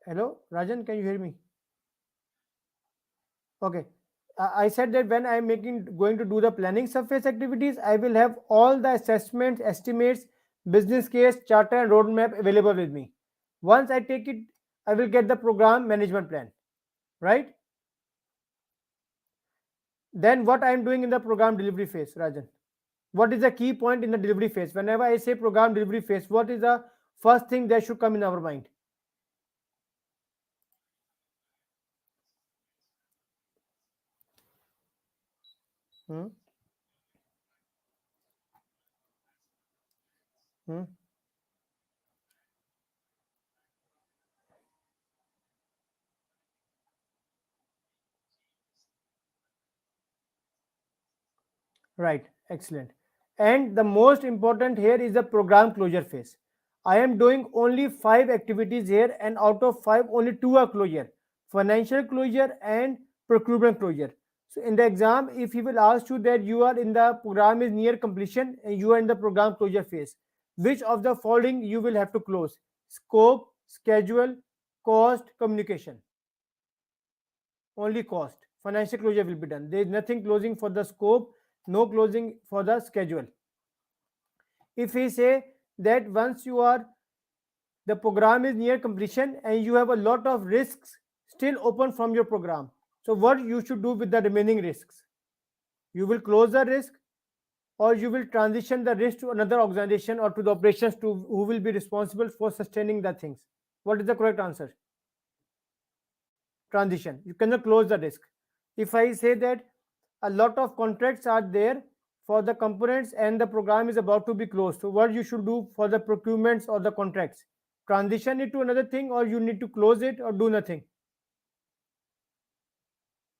Hello, Rajan, can you hear me? Okay. I said that when I am going to do the planning surface activities, I will have all the assessments, estimates, business case, charter, and roadmap available with me. Once I take it, I will get the program management plan, right? Then what I am doing in the program delivery phase, Rajan? What is the key point in the delivery phase? Whenever I say program delivery phase, what is the first thing that should come in our mind? Hmm? Hmm? Right, excellent. And the most important here is the program closure phase. I am doing only 5 activities here, and out of 5, only 2 are closure: financial closure and procurement closure. So, in the exam, if he will ask you that you are in the program is near completion and you are in the program closure phase, which of the following you will have to close? Scope, schedule, cost, communication. Only cost. Financial closure will be done. There is nothing closing for the scope, no closing for the schedule. If we say that once you are, the program is near completion and you have a lot of risks still open from your program, so what you should do with the remaining risks? You will close the risk, or you will transition the risk to another organization or to the operations to who will be responsible for sustaining the things. What is the correct answer? Transition. You cannot close the risk. If I say that a lot of contracts are there for the components and the program is about to be closed, so what you should do for the procurements or the contracts? Transition it to another thing, or you need to close it or do nothing?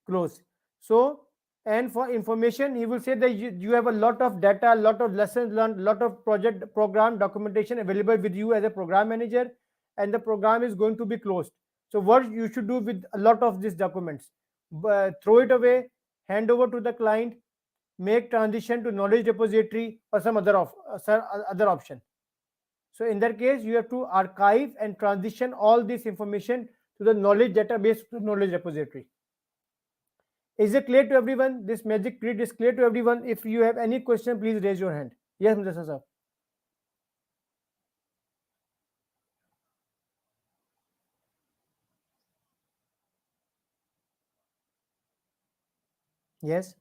Close. So, and for information, he will say that you have a lot of data, a lot of lessons learned, lot of project program documentation available with you as a program manager, and the program is going to be closed. So what you should do with a lot of these documents? Throw it away, hand over to the client, make transition to knowledge repository, or some other other option. So in that case, you have to archive and transition all this information to the knowledge database, to knowledge repository. Is it clear to everyone? This magic grid is clear to everyone. If you have any question, please raise your hand. Yes, Mr. Sir. Yes.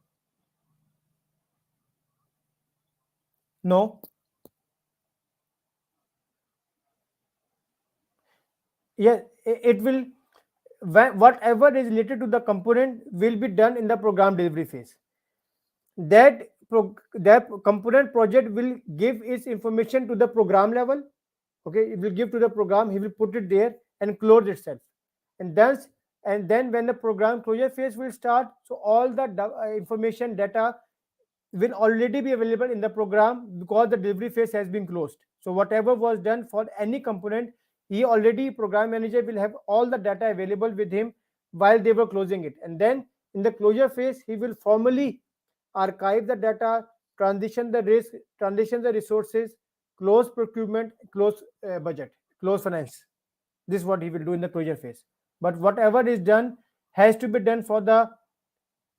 No. Yes, it will. Whatever is related to the component will be done in the program delivery phase. That component project will give its information to the program level. Okay, it will give to the program. He will put it there and close itself, and then when the program closure phase will start, so all the information data will already be available in the program because the delivery phase has been closed. So whatever was done for any component, he already, program manager will have all the data available with him while they were closing it. And then in the closure phase, he will formally archive the data, transition the risk, transition the resources, close procurement, close budget, close finance. This is what he will do in the closure phase. But whatever is done has to be done for the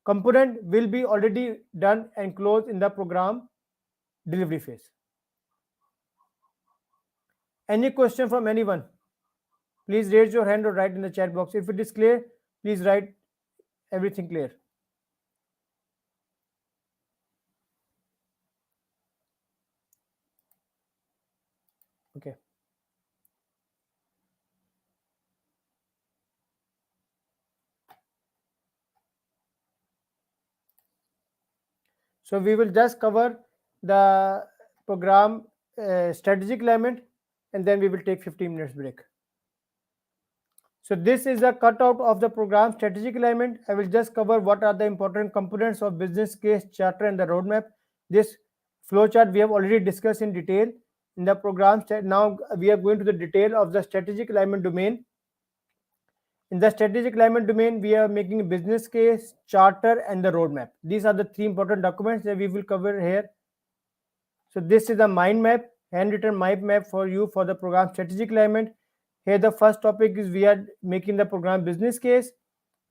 component will be already done and closed in the program delivery phase. Any question from anyone? Please raise your hand or write in the chat box. If it is clear, please write everything clear. Okay. So we will just cover the program strategic element, and then we will take 15 minutes break. So this is a cutout of the program strategic alignment. I will just cover what are the important components of business case, charter, and the roadmap. This flowchart we have already discussed in detail in the program. Now we are going to the detail of the strategic alignment domain. In the strategic alignment domain, we are making a business case, charter, and the roadmap. These are the 3 important documents that we will cover here. So this is a mind map, handwritten mind map for you for the program strategic alignment. Here the first topic is we are making the program business case,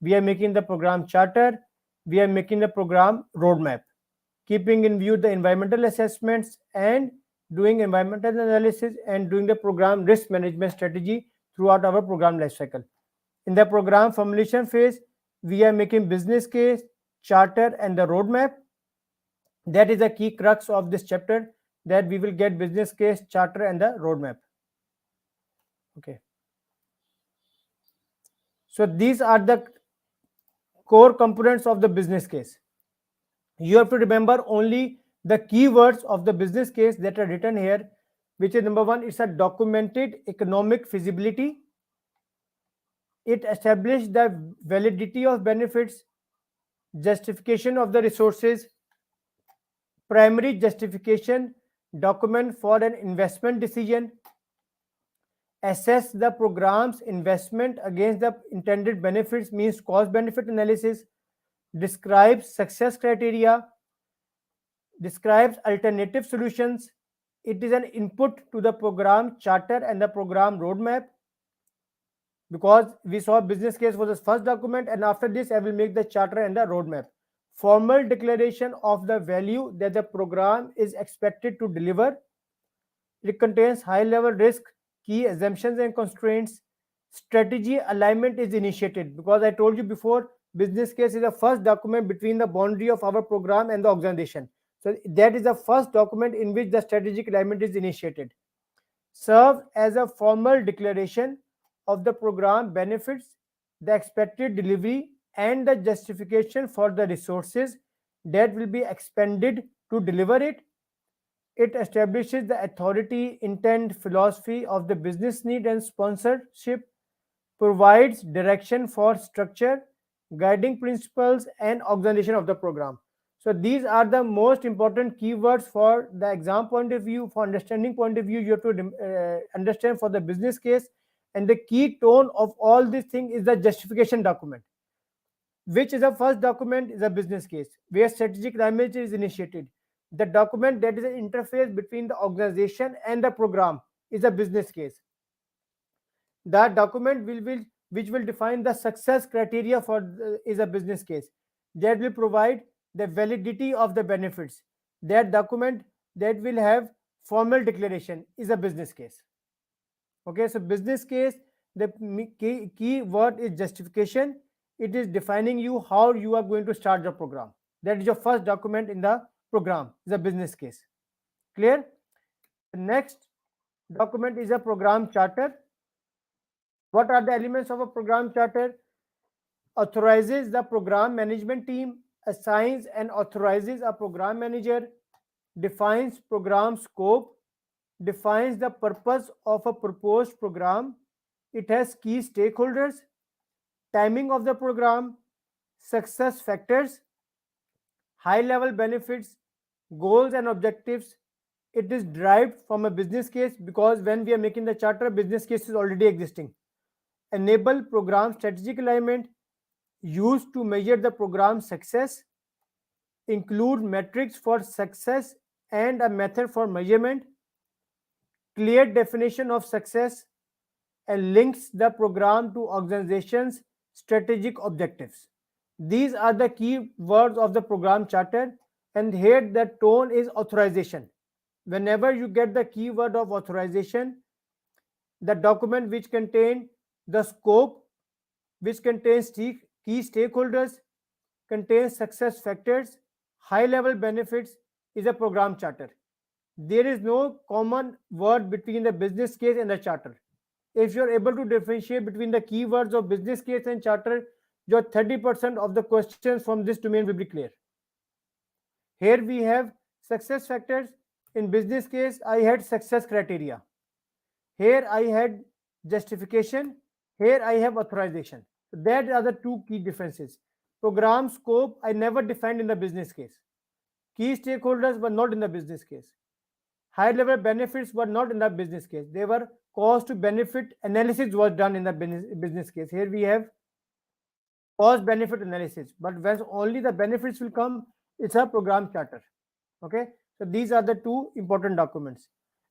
we are making the program charter, we are making the program roadmap, keeping in view the environmental assessments and doing environmental analysis and doing the program risk management strategy throughout our program lifecycle. In the program formulation phase, we are making business case, charter, and the roadmap. That is the key crux of this chapter, that we will get business case, charter, and the roadmap. Okay. So these are the core components of the business case. You have to remember only the keywords of the business case that are written here, which is number one, it's a documented economic feasibility. It established the validity of benefits, justification of the resources, primary justification document for an investment decision, assess the program's investment against the intended benefits, means cost benefit analysis, describes success criteria, describes alternative solutions. It is an input to the program charter and the program roadmap, because we saw business case was the first document, and after this I will make the charter and the roadmap. Formal declaration of the value that the program is expected to deliver. It contains high level risk, key assumptions and constraints. Strategy alignment is initiated, because I told you before, business case is the first document between the boundary of our program and the organization. So that is the first document in which the strategic alignment is initiated. Serve as a formal declaration of the program benefits, the expected delivery, and the justification for the resources that will be expended to deliver it. It establishes the authority, intent, philosophy of the business need and sponsorship, provides direction for structure, guiding principles, and organization of the program. So these are the most important keywords for the exam point of view, for understanding point of view. You have to understand for the business case, and the key tone of all these things is the justification document, which is the first document is a business case where strategic alignment is initiated. The document that is an interface between the organization and the program is a business case. That document which will define the success criteria for is a business case, that will provide the validity of the benefits. That document that will have formal declaration is a business case. Okay, so business case, the key word is justification. It is defining you how you are going to start the program. That is your first document in the program, is a business case. Clear? The next document is a program charter. What are the elements of a program charter? Authorizes the program management team, assigns and authorizes a program manager, defines program scope, defines the purpose of a proposed program. It has key stakeholders, timing of the program, success factors, high level benefits, goals and objectives. It is derived from a business case, because when we are making the charter, business case is already existing. Enable program strategic alignment, used to measure the program success, include metrics for success and a method for measurement, clear definition of success, and links the program to organization's strategic objectives. These are the key words of the program charter, and here the tone is authorization. Whenever you get the keyword of authorization, the document which contain the scope, which contains key stakeholders, contains success factors, high level benefits, is a program charter. There is no common word between the business case and the charter. If you are able to differentiate between the keywords of business case and charter, your 30% of the questions from this domain will be clear. Here we have success factors. In business case, I had success criteria. Here I had justification. Here I have authorization. So that are the two key differences. Program scope I never defined in the business case. Key stakeholders were not in the business case. High level benefits were not in the business case. They were cost to benefit analysis was done in the business case. Here we have cost benefit analysis, but when only the benefits will come, it's a program charter. Okay, so these are the two important documents.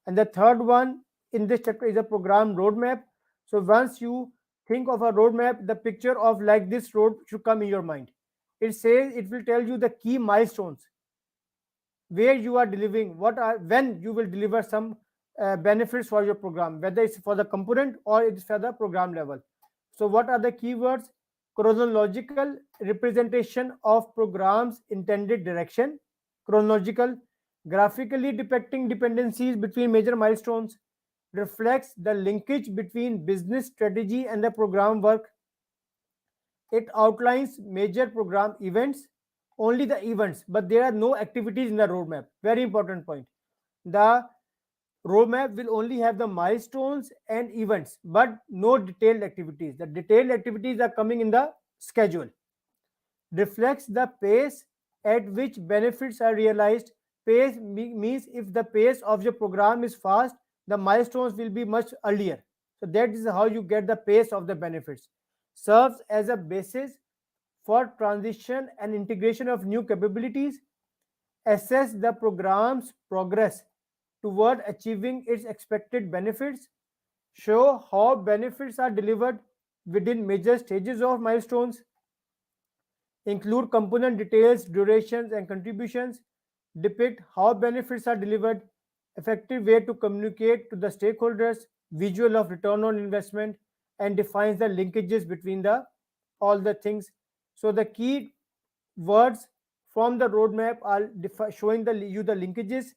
And the third one in this chapter is a program roadmap. So once you think of a roadmap, the picture of like this road should come in your mind. It says, it will tell you the key milestones, where you are delivering, when you will deliver some benefits for your program, whether it's for the component or it's for the program level. So what are the keywords? chronological representation of program's intended direction, chronological, graphically depicting dependencies between major milestones, reflects the linkage between business strategy and the program work. It outlines major program events, only the events, but there are no activities in the roadmap. Very important point. The roadmap will only have the milestones and events, but no detailed activities. The detailed activities are coming in the schedule. Reflects the pace at which benefits are realized. Pace means if the pace of your program is fast, the milestones will be much earlier. So that is how you get the pace of the benefits. Serves as a basis for transition and integration of new capabilities. Assess the program's progress toward achieving its expected benefits. Show how benefits are delivered within major stages of milestones. Include component details, durations, and contributions. Depict how benefits are delivered. Effective way to communicate to the stakeholders. Visual of return on investment, and defines the linkages between the all the things. So the key words from the roadmap are showing you the linkages,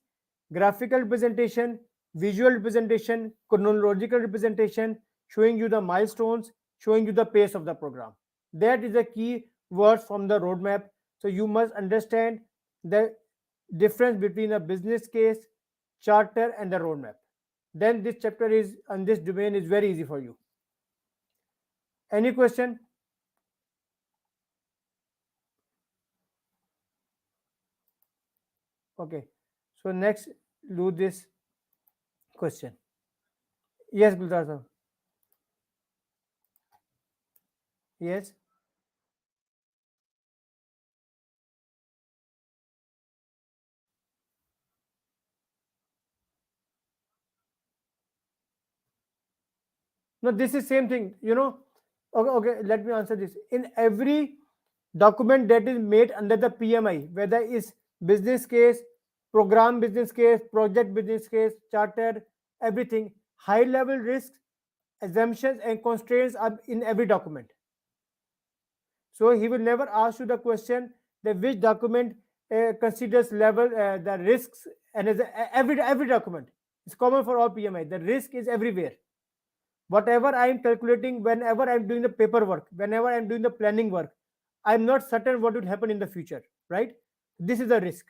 graphical representation, visual representation, chronological representation, showing you the milestones, showing you the pace of the program. That is the key words from the roadmap. So you must understand the difference between a business case, charter, and the roadmap. Then this chapter is and this domain is very easy for you. Any question? Okay. So next, do this question. Yes, Gulzar sir. Yes. No, this is same thing. Okay, okay. Let me answer this. In every document that is made under the PMI, whether it's business case, program business case, project business case, charter, everything, high level risks, assumptions, and constraints are in every document. So he will never ask you the question that which document considers level the risks, and every document. It's common for all PMI. The risk is everywhere. Whatever I am calculating, whenever I'm doing the paperwork, whenever I'm doing the planning work, I'm not certain what would happen in the future, right? This is a risk.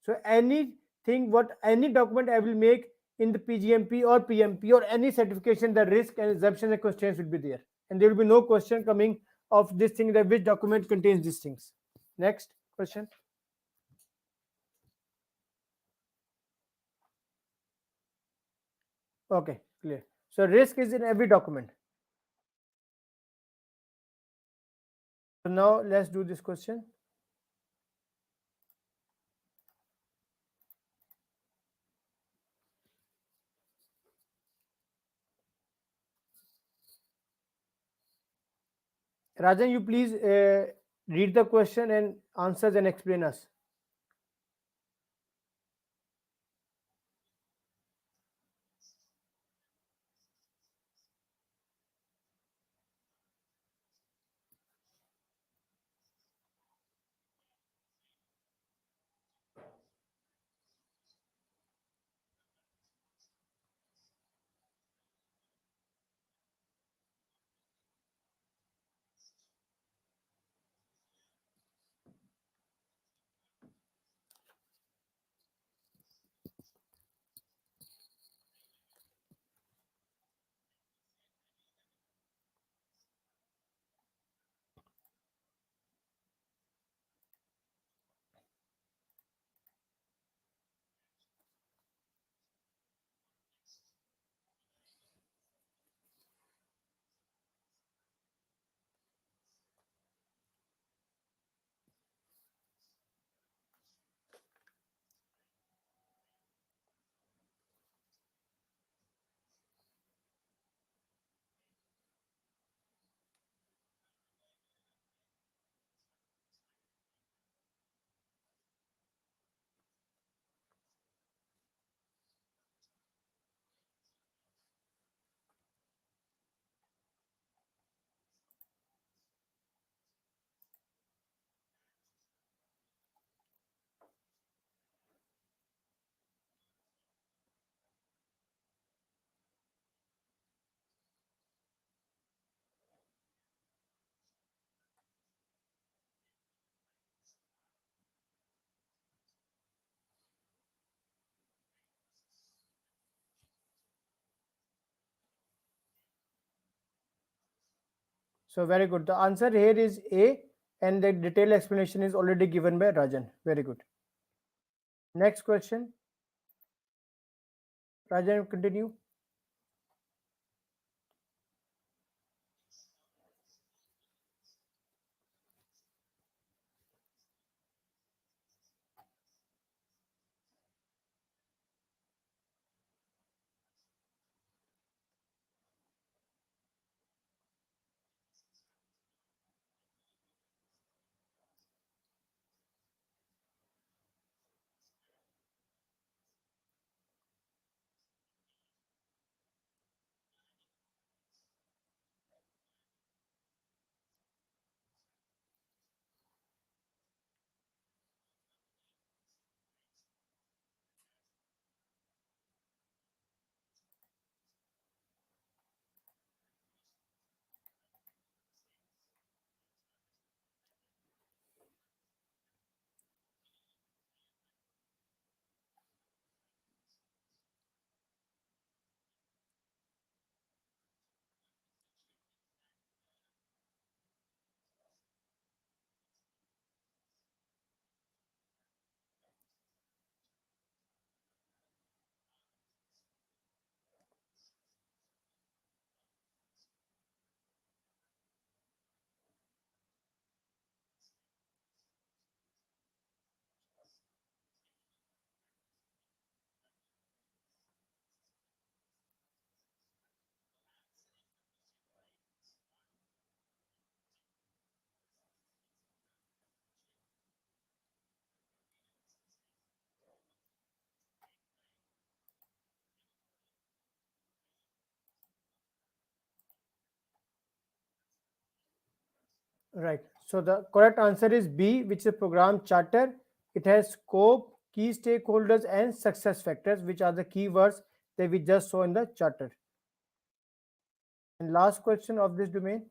So anything, what any document I will make in the PGMP or PMP or any certification, the risk and assumption and constraints will be there, and there will be no question coming of this thing that which document contains these things. Next question. Okay, clear. So risk is in every document. So now let's do this question. Rajan, you please read the question and answers and explain us. So very good. The answer here is A, and the detailed explanation is already given by Rajan. Very good. Next question. Rajan, continue. Right. So the correct answer is B, which is a program charter. It has scope, key stakeholders, and success factors, which are the keywords that we just saw in the charter. And last question of this domain.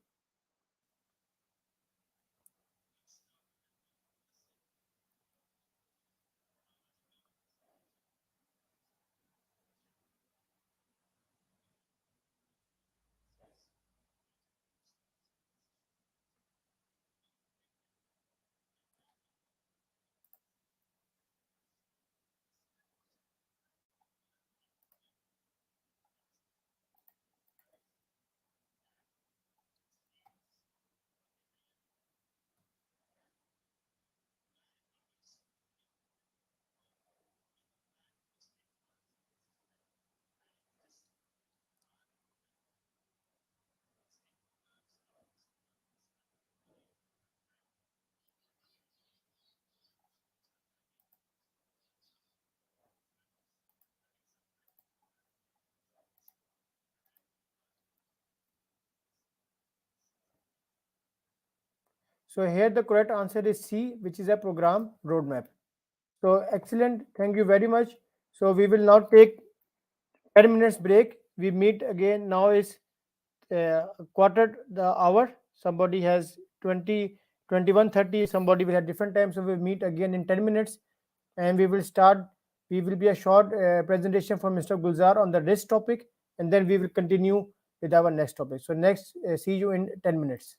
So here the correct answer is C, which is a program roadmap. So excellent. Thank you very much. So we will now take 10 minutes break. We meet again. Now is quarter the hour. Somebody has 20, 21:30. Somebody will have different time. So we meet again in 10 minutes, and we will start. We will be a short presentation from Mr. Gulzar on the risk topic, and then we will continue with our next topic. So next, see you in 10 minutes.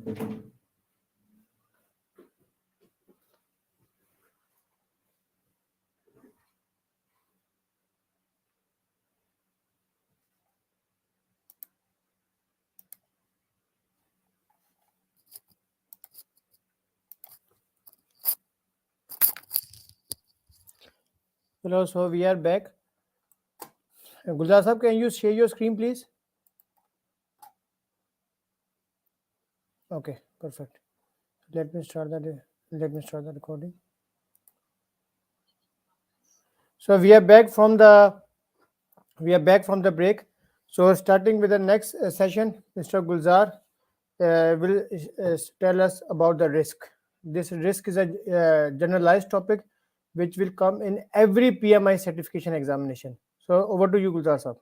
Hello, so we are back. Gulzar Sahab, can you share your screen, please? Okay, perfect. Let me start that. Let me start the recording. So we are back from the break. So starting with the next session, Mr. Gulzar will tell us about the risk. This risk is a generalized topic which will come in every PMI certification examination. So over to you, Gulzar Sahab.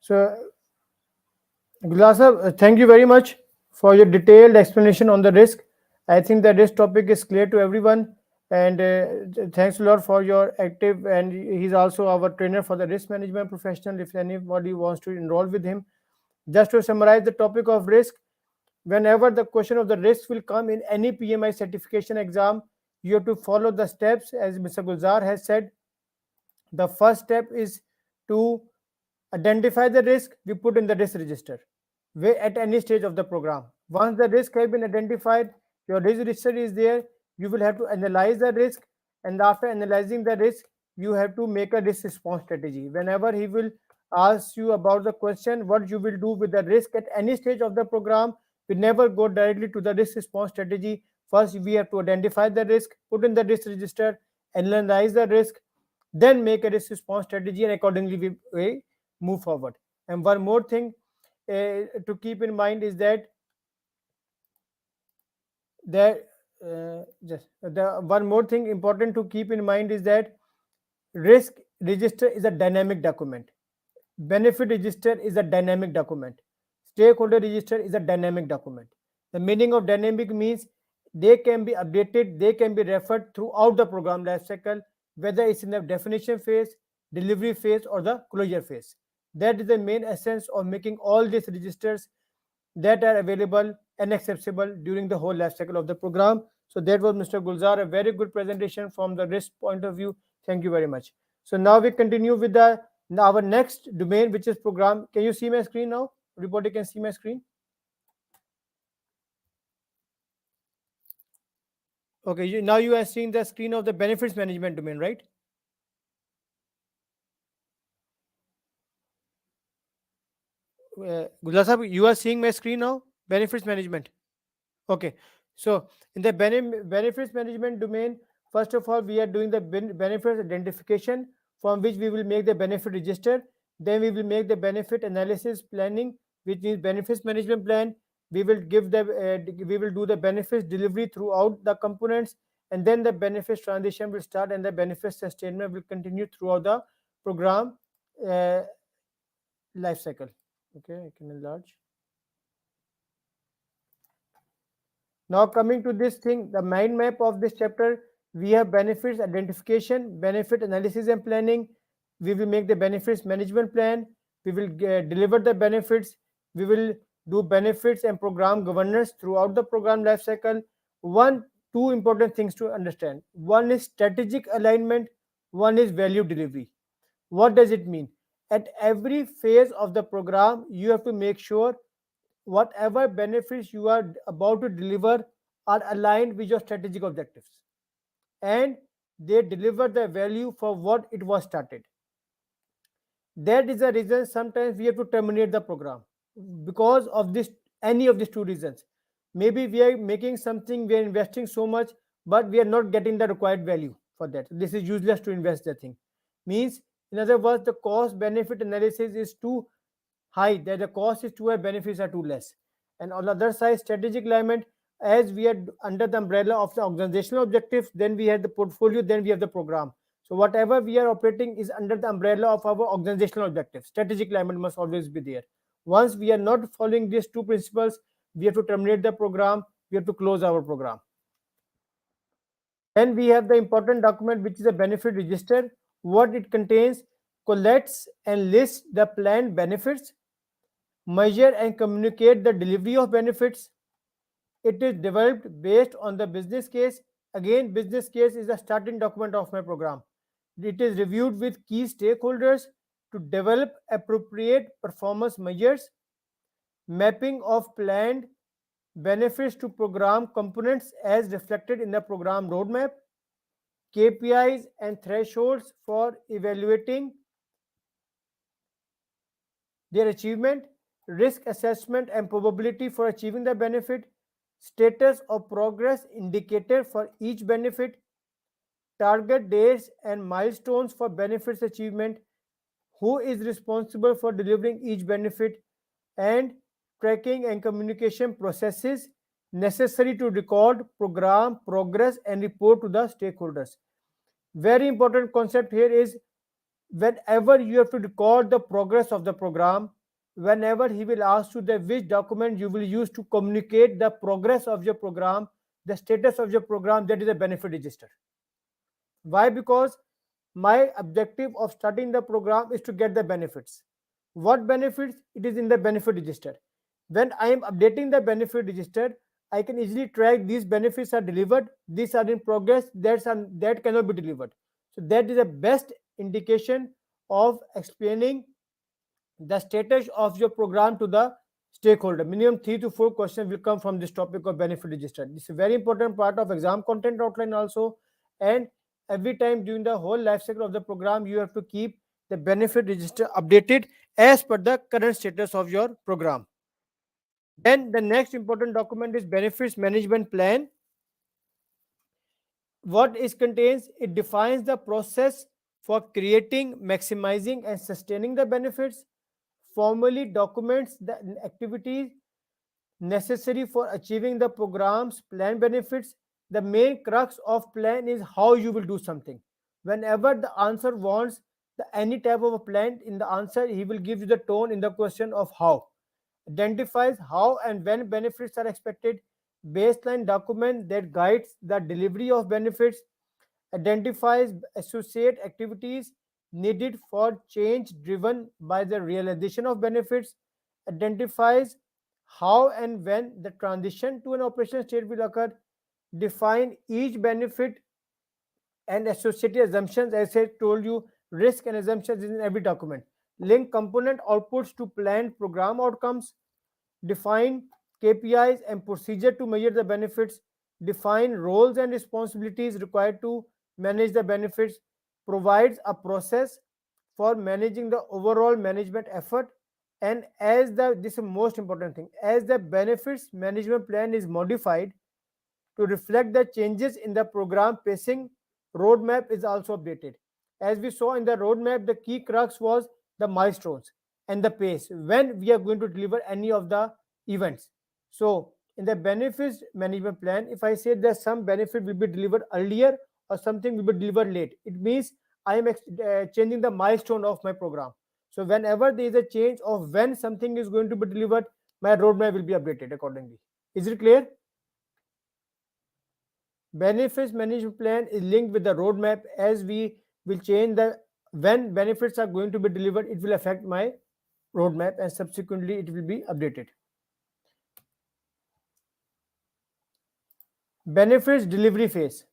So, Gulasa, thank you very much for your detailed explanation on the risk. I think that this topic is clear to everyone, and thanks a lot for your active. And he's also our trainer for the risk management professional. If anybody wants to enroll with him, just to summarize the topic of risk, whenever the question of the risk will come in any PMI certification exam, you have to follow the steps as Mr. Gulzar has said. The first step is to identify the risk, we put in the risk register at any stage of the program. Once the risk has been identified, your risk register is there, you will have to analyze the risk, and after analyzing the risk, you have to make a risk response strategy. Whenever he will ask you about the question, what you will do with the risk at any stage of the program, we never go directly to the risk response strategy. First, we have to identify the risk, put in the risk register, analyze the risk, then make a risk response strategy, and accordingly we move forward. And one more thing to keep in mind is that just the one more thing important to keep in mind is that risk register is a dynamic document, benefit register is a dynamic document, stakeholder register is a dynamic document. The meaning of dynamic means they can be updated, they can be referred throughout the program life cycle, whether it's in the definition phase, delivery phase, or the closure phase. That is the main essence of making all these registers that are available and accessible during the whole life cycle of the program. So that was Mr. Gulzar, a very good presentation from the risk point of view. Thank you very much. So now we continue with our next domain, which is program. Can you see my screen now? Everybody can see my screen? Okay, now you are seeing the screen of the benefits management domain, right? Gulzar Sahab, you are seeing my screen now? Benefits management. Okay, so in the benefits management domain, first of all, we are doing the benefits identification, from which we will make the benefit register. Then we will make the benefit analysis planning, which means benefits management plan. We will we will do the benefits delivery throughout the components, and then the benefits transition will start, and the benefits sustainment will continue throughout the program uh, life cycle. Okay, I can enlarge. Now coming to this thing, the mind map of this chapter, we have benefits identification, benefit analysis and planning. We will make the benefits management plan. We will deliver the benefits. We will do benefits and program governance throughout the program life cycle. Two important things to understand. One is strategic alignment. One is value delivery. What does it mean? At every phase of the program, you have to make sure whatever benefits you are about to deliver are aligned with your strategic objectives, and they deliver the value for what it was started. That is the reason sometimes we have to terminate the program because of this, any of these two reasons. Maybe we are making something, we are investing so much, but we are not getting the required value for that. This is useless to invest the thing. Means, in other words, the cost benefit analysis is too high, that the cost is too high, benefits are too less. And on the other side, strategic alignment, as we are under the umbrella of the organizational objectives, then we have the portfolio, then we have the program. So whatever we are operating is under the umbrella of our organizational objectives. Strategic alignment must always be there. Once we are not following these two principles, we have to terminate the program, we have to close our program. Then we have the important document, which is a benefit register. What it contains: collects and lists the planned benefits, measure and communicate the delivery of benefits. It is developed based on the business case. Again, business case is the starting document of my program. It is reviewed with key stakeholders to develop appropriate performance measures, mapping of planned benefits to program components as reflected in the program roadmap, KPIs and thresholds for evaluating their achievement, risk assessment and probability for achieving the benefit, status of progress indicator for each benefit, target dates and milestones for benefits achievement, who is responsible for delivering each benefit, and tracking and communication processes necessary to record program progress and report to the stakeholders. Very important concept here is, whenever you have to record the progress of the program, whenever he will ask you that which document you will use to communicate the progress of your program, the status of your program, that is a benefit register. Why? Because my objective of starting the program is to get the benefits. What benefits? It is in the benefit register. When I am updating the benefit register, I can easily track these benefits are delivered, these are in progress, that cannot be delivered. So that is the best indication of explaining the status of your program to the stakeholder. Minimum 3 to 4 questions will come from this topic of benefit register. This is a very important part of exam content outline also. And every time during the whole life cycle of the program, you have to keep the benefit register updated as per the current status of your program. Then the next important document is benefits management plan. What it contains? It defines the process for creating, maximizing, and sustaining the benefits, formally documents the activities necessary for achieving the program's plan benefits. The main crux of plan is how you will do something. Whenever the answer wants any type of a plan in the answer, he will give you the tone in the question of how. Identifies how and when benefits are expected, baseline document that guides the delivery of benefits, identifies associate activities needed for change driven by the realization of benefits, identifies how and when the transition to an operational state will occur, define each benefit and associated assumptions. As I told you, risk and assumptions is in every document. Link component outputs to planned program outcomes, define KPIs and procedure to measure the benefits, define roles and responsibilities required to manage the benefits, provides a process for managing the overall management effort. And as the this is the most important thing, as the benefits management plan is modified to reflect the changes in the program pacing, roadmap is also updated. As we saw in the roadmap, the key crux was the milestones and the pace when we are going to deliver any of the events. So in the benefits management plan, if I say that some benefit will be delivered earlier or something will be delivered late, it means I am changing the milestone of my program. So whenever there is a change of when something is going to be delivered, my roadmap will be updated accordingly. Is it clear? Benefits management plan is linked with the roadmap. As we will change the when benefits are going to be delivered, it will affect my roadmap and subsequently it will be updated. Benefits delivery phase.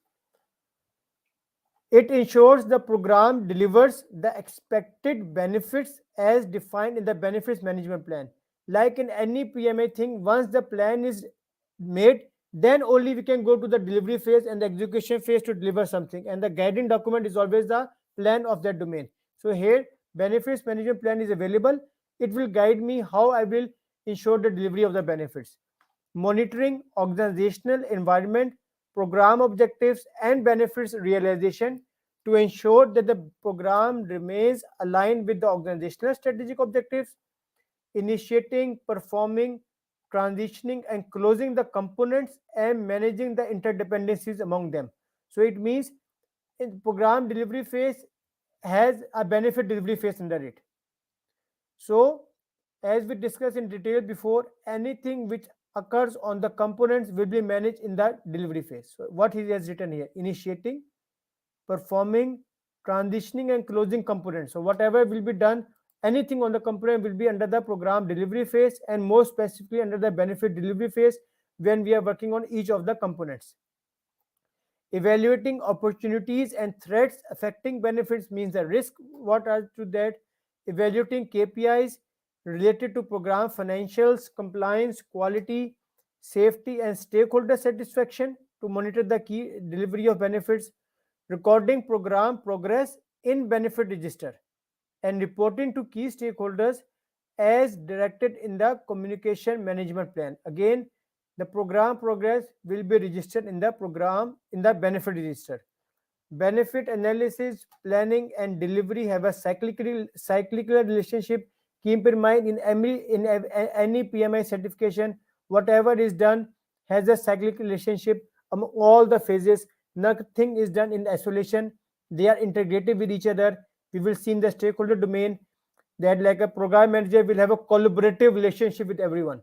It ensures the program delivers the expected benefits as defined in the benefits management plan. Like in any PMA thing, once the plan is made, then only we can go to the delivery phase and the execution phase to deliver something. And the guiding document is always the plan of that domain. So here, benefits management plan is available. It will guide me how I will ensure the delivery of the benefits. Monitoring organizational environment, program objectives, and benefits realization to ensure that the program remains aligned with the organizational strategic objectives, initiating, performing, transitioning, and closing the components and managing the interdependencies among them. So it means in program delivery phase has a benefit delivery phase under it. So as we discussed in detail before, anything which occurs on the components will be managed in the delivery phase. So what he has written here: initiating, performing, transitioning, and closing components. So whatever will be done, anything on the component will be under the program delivery phase, and more specifically under the benefit delivery phase when we are working on each of the components. Evaluating opportunities and threats affecting benefits means the risk. What are to that? Evaluating KPIs related to program financials, compliance, quality, safety, and stakeholder satisfaction to monitor the key delivery of benefits. Recording program progress in benefit register and reporting to key stakeholders as directed in the communication management plan. Again, the program progress will be registered in the program in the benefit register. Benefit analysis, planning, and delivery have a cyclical relationship. Keep in mind, in any PMI certification, whatever is done has a cyclical relationship among all the phases. Nothing is done in isolation. They are integrated with each other. We will see in the stakeholder domain. that like a program manager will have a collaborative relationship with everyone.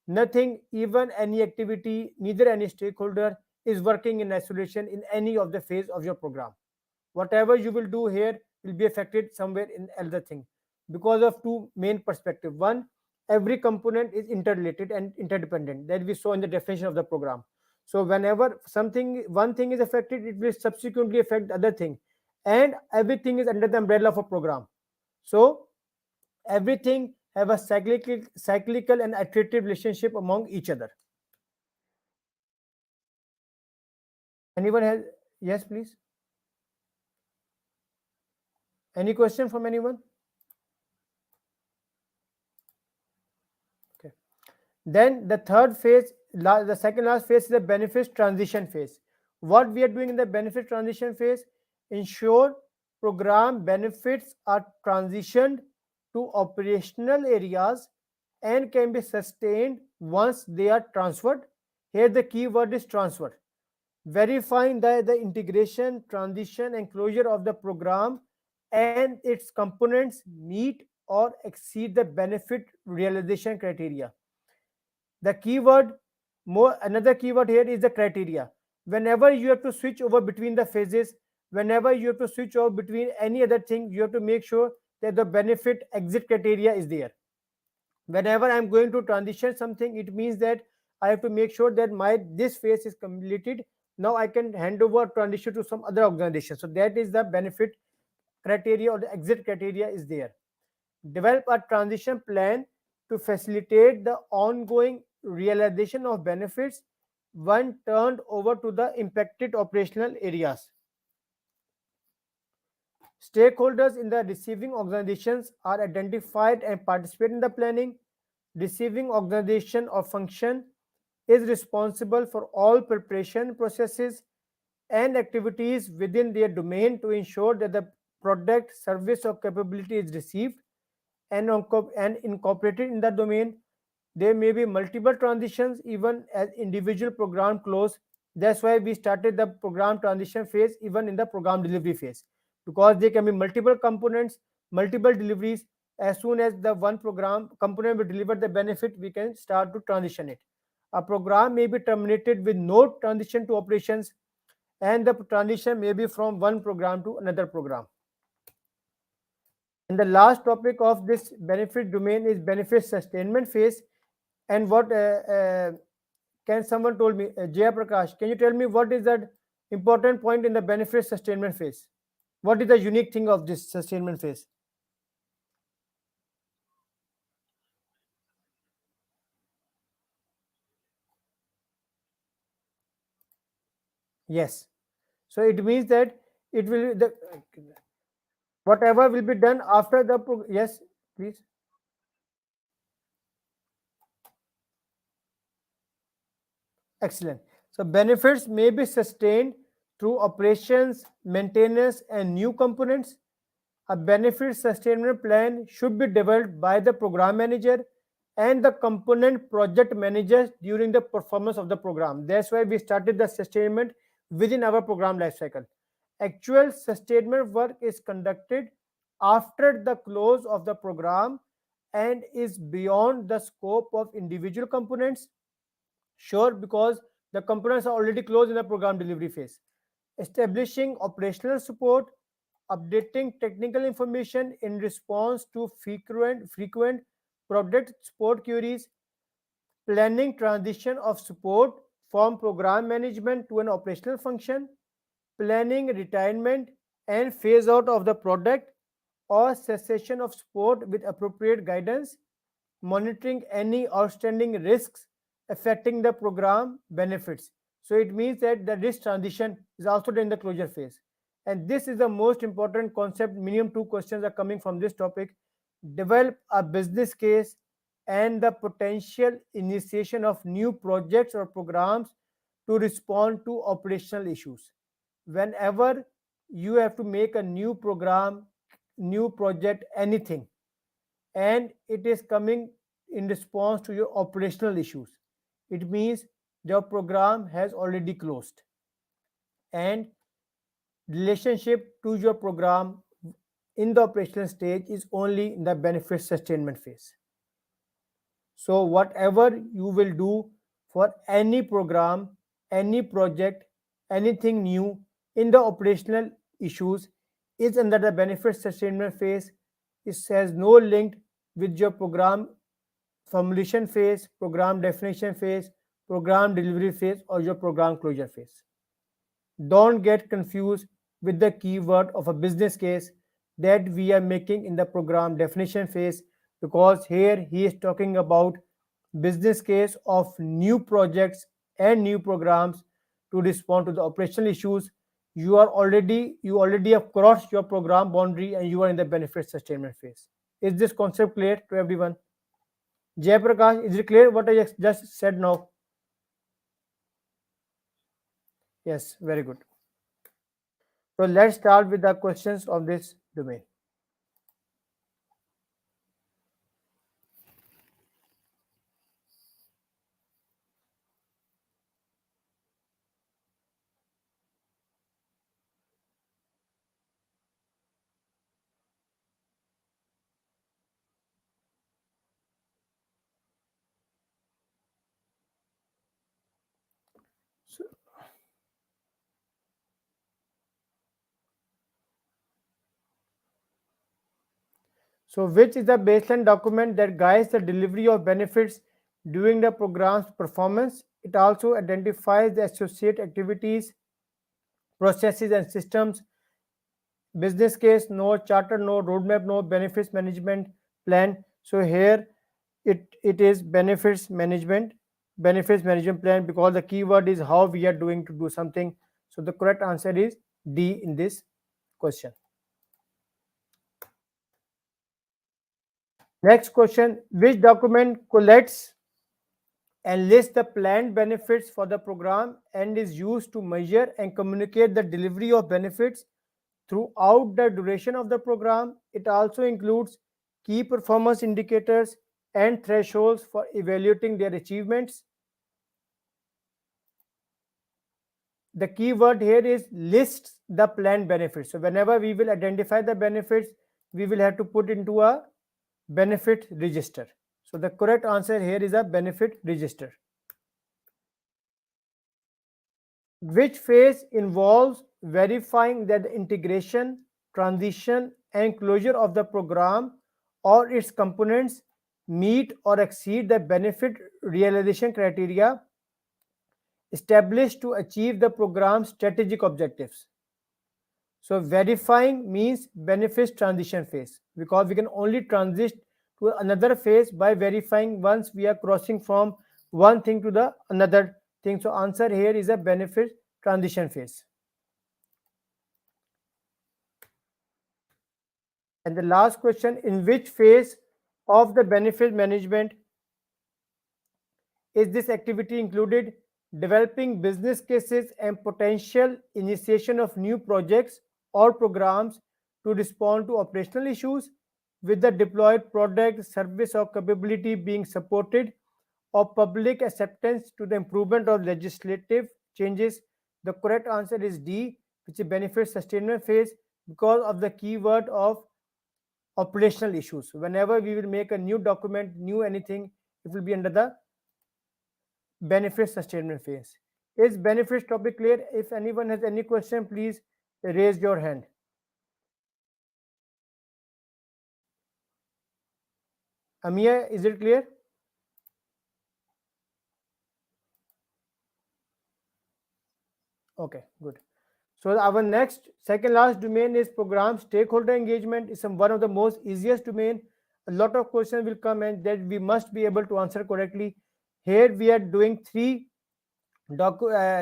Nothing, even any activity, neither any stakeholder is working in isolation in any of the phase of your program. Whatever you will do here will be affected somewhere in other thing because of two main perspective. One, every component is interrelated and interdependent, that we saw in the definition of the program. So whenever something, one thing is affected, it will subsequently affect the other thing, and everything is under the umbrella of a program. So everything have a cyclical and iterative relationship among each other. Anyone has? Yes, please. Any question from anyone? Okay. Then the third phase, the second last phase is the benefits transition phase. What we are doing in the benefit transition phase, ensure program benefits are transitioned to operational areas and can be sustained once they are transferred. Here the key word is transfer. Verifying that the integration, transition, and closure of the program and its components meet or exceed the benefit realization criteria. The keyword, more another keyword here is the criteria. Whenever you have to switch over between the phases, whenever you have to switch over between any other thing, you have to make sure that the benefit exit criteria is there. Whenever I'm going to transition something, it means that I have to make sure that my this phase is completed. Now I can hand over transition to some other organization. So that is the benefit criteria, or the exit criteria is there. Develop a transition plan to facilitate the ongoing realization of benefits when turned over to the impacted operational areas. Stakeholders in the receiving organizations are identified and participate in the planning. Receiving organization or function is responsible for all preparation processes and activities within their domain to ensure that the product, service, or capability is received and incorporated in the domain. There may be multiple transitions even as individual program close. That's why we started the program transition phase even in the program delivery phase, because there can be multiple components, multiple deliveries. As soon as the one program component will deliver the benefit, we can start to transition it. A program may be terminated with no transition to operations, and the transition may be from one program to another program. And the last topic of this benefit domain is benefit sustainment phase. And what can someone told me, Jaya Prakash, can you tell me what is that important point in the benefit sustainment phase? What is the unique thing of this sustainment phase? Yes. So it means that it will the whatever will be done after the yes, please. Excellent. So benefits may be sustained through operations, maintenance, and new components. A benefit sustainment plan should be developed by the program manager and the component project managers during the performance of the program. That's why we started the sustainment within our program lifecycle. Actual sustainment work is conducted after the close of the program and is beyond the scope of individual components. Sure, because the components are already closed in the program delivery phase. Establishing operational support, updating technical information in response to frequent product support queries, planning transition of support from program management to an operational function, planning retirement and phase out of the product or cessation of support with appropriate guidance, monitoring any outstanding risks affecting the program benefits. So it means that the risk transition is also in the closure phase. And this is the most important concept. Minimum two questions are coming from this topic. Develop a business case and the potential initiation of new projects or programs to respond to operational issues. Whenever you have to make a new program, new project, anything, and it is coming in response to your operational issues, it means your program has already closed, and relationship to your program in the operational stage is only in the benefit sustainment phase. So whatever you will do for any program, any project, anything new in the operational issues is under the benefit sustainment phase. It has no link with your program formulation phase, program definition phase, program delivery phase, or your program closure phase. Don't get confused with the keyword of a business case that we are making in the program definition phase, because here he is talking about business case of new projects and new programs to respond to the operational issues. You already have crossed your program boundary and you are in the benefit sustainment phase. Is this concept clear to everyone? Jayaprakash, is it clear what I just said now? Yes, very good. So let's start with the questions of this domain. So, which is the baseline document that guides the delivery of benefits during the program's performance? It also identifies the associated activities, processes, and systems. Business case, no. Charter, no. Roadmap, no. Benefits management plan. So here it is benefits management plan, because the keyword is how we are doing to do something. So the correct answer is D in this question. Next question, which document collects and lists the planned benefits for the program and is used to measure and communicate the delivery of benefits throughout the duration of the program? It also includes key performance indicators and thresholds for evaluating their achievements. The key word here is lists the planned benefits. So whenever we will identify the benefits, we will have to put into a benefit register. So the correct answer here is a benefit register. Which phase involves verifying that the integration, transition, and closure of the program or its components meet or exceed the benefit realization criteria established to achieve the program's strategic objectives? So verifying means benefits transition phase, because we can only transit to another phase by verifying once we are crossing from one thing to the another thing. So answer here is a benefit transition phase. And the last question, in which phase of the benefit management is this activity included? Developing business cases and potential initiation of new projects or programs to respond to operational issues, with the deployed product, service, or capability being supported, or public acceptance to the improvement of legislative changes. The correct answer is D, which is benefit sustainment phase, because of the keyword of operational issues. Whenever we will make a new document, new anything, it will be under the benefit sustainment phase. Is benefits topic clear? If anyone has any question, please raise your hand. Amia, is it clear? Okay, good. So our next second last domain is program stakeholder engagement. Is one of the most easiest domain. A lot of questions will come and that we must be able to answer correctly. Here we are doing three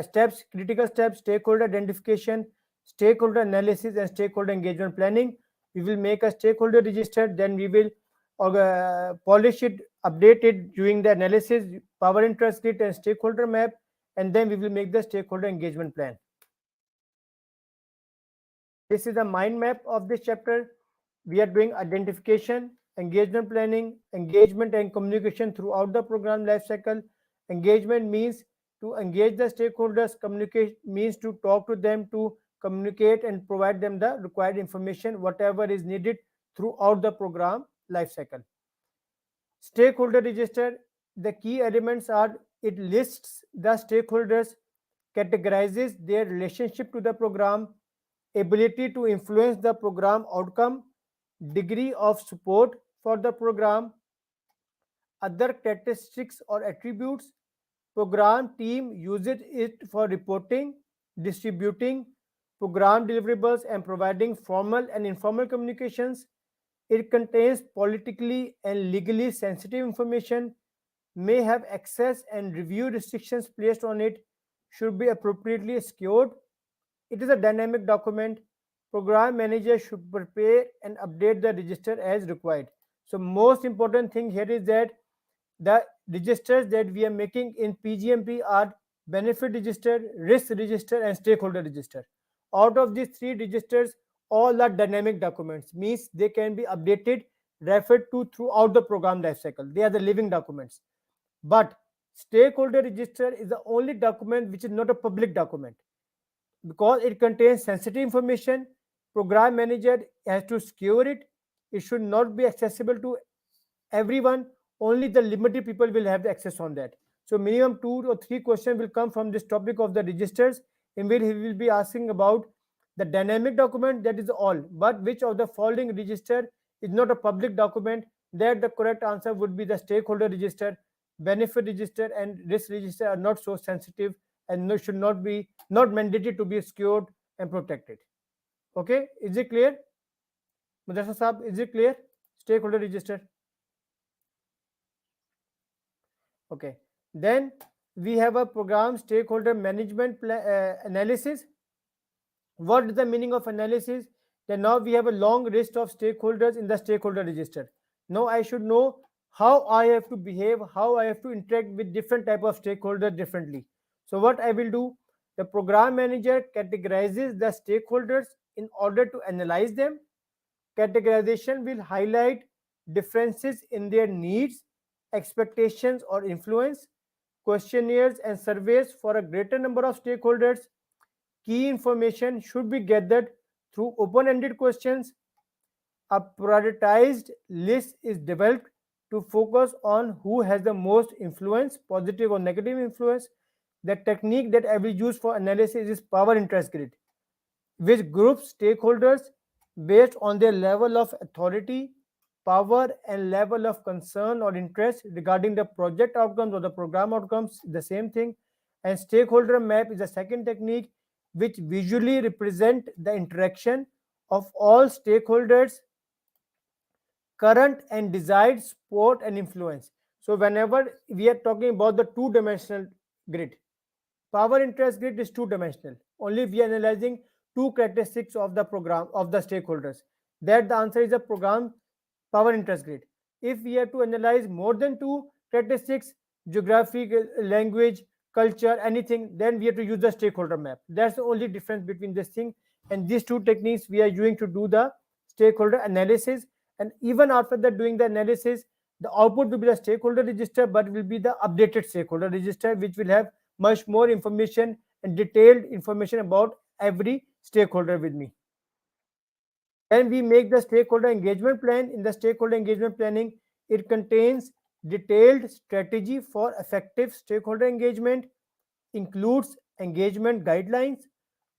steps, critical steps: stakeholder identification, stakeholder analysis, and stakeholder engagement planning. We will make a stakeholder register, then we will polish it, update it during the analysis, power interest grid and stakeholder map, and then we will make the stakeholder engagement plan. This is the mind map of this chapter. We are doing identification, engagement planning, engagement and communication throughout the program life cycle. Engagement means to engage the stakeholders. Communicate means to talk to them, to communicate and provide them the required information, whatever is needed throughout the program lifecycle. Stakeholder register, the key elements are it lists the stakeholders, categorizes their relationship to the program, ability to influence the program outcome, degree of support for the program, other characteristics or attributes. Program team uses it for reporting, distributing program deliverables, and providing formal and informal communications. It contains politically and legally sensitive information, may have access and review restrictions placed on it, should be appropriately secured. It is a dynamic document. Program manager should prepare and update the register as required. So most important thing here is that the registers that we are making in PgMP are benefit register, risk register, and stakeholder register. Out of these three registers, all are dynamic documents, means they can be updated, referred to throughout the program lifecycle. They are the living documents. But stakeholder register is the only document which is not a public document because it contains sensitive information. Program manager has to secure it. It should not be accessible to everyone. Only the limited people will have the access on that. So minimum 2 or 3 questions will come from this topic of the registers, in which he will be asking about the dynamic document, that is all, but which of the following register is not a public document. That the correct answer would be the stakeholder register. Benefit register and risk register are not so sensitive and should not be not mandated to be secured and protected. Okay, is it clear? Mudassar Saab, is it clear? Stakeholder register. Okay, then we have a program stakeholder management analysis. What is the meaning of analysis? Then now we have a long list of stakeholders in the stakeholder register. Now I should know how I have to behave, how I have to interact with different type of stakeholders differently. So what I will do, the program manager categorizes the stakeholders in order to analyze them. Categorization will highlight differences in their needs, expectations, or influence. Questionnaires and surveys for a greater number of stakeholders. Key information should be gathered through open-ended questions. A prioritized list is developed to focus on who has the most influence, positive or negative influence. The technique that I will use for analysis is power interest grid, which groups stakeholders based on their level of authority, power, and level of concern or interest regarding the project outcomes or the program outcomes. The same thing. And stakeholder map is a second technique which visually represent the interaction of all stakeholders, current and desired support and influence. So whenever we are talking about the two-dimensional grid, power interest grid is two-dimensional. Only we are analyzing two characteristics of the program of the stakeholders. That the answer is a program power interest grid. If we have to analyze more than two characteristics, geographic, language, culture, anything, then we have to use the stakeholder map. That's the only difference between this thing. And these two techniques we are using to do the stakeholder analysis. And even after that doing the analysis, the output will be the stakeholder register, but will be the updated stakeholder register, which will have much more information and detailed information about every stakeholder with me. Then we make the stakeholder engagement plan. In the stakeholder engagement planning, it contains detailed strategy for effective stakeholder engagement, includes engagement guidelines,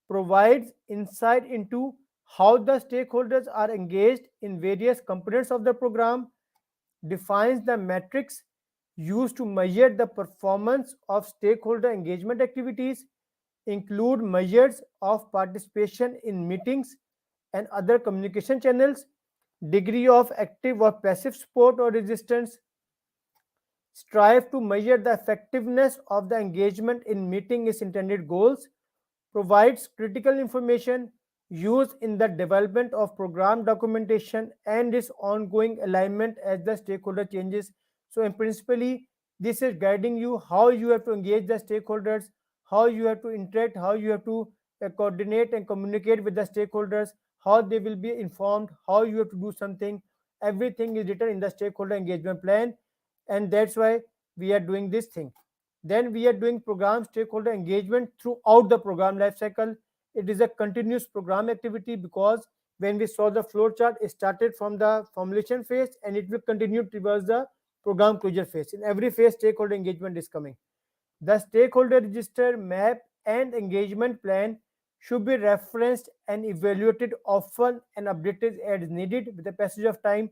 provides insight into how the stakeholders are engaged in various components of the program, defines the metrics used to measure the performance of stakeholder engagement activities, include measures of participation in meetings and other communication channels, degree of active or passive support or resistance, strive to measure the effectiveness of the engagement in meeting its intended goals, provides critical information used in the development of program documentation and its ongoing alignment as the stakeholder changes. So in principally, this is guiding you how you have to engage the stakeholders, how you have to interact, how you have to coordinate and communicate with the stakeholders, how they will be informed, how you have to do something. Everything is written in the stakeholder engagement plan, and that's why we are doing this thing. Then we are doing program stakeholder engagement throughout the program lifecycle. It is a continuous program activity because when we saw the flow chart, it started from the formulation phase and it will continue towards the program closure phase. In every phase, stakeholder engagement is coming. The stakeholder register, map, and engagement plan should be referenced and evaluated often and updated as needed. With the passage of time,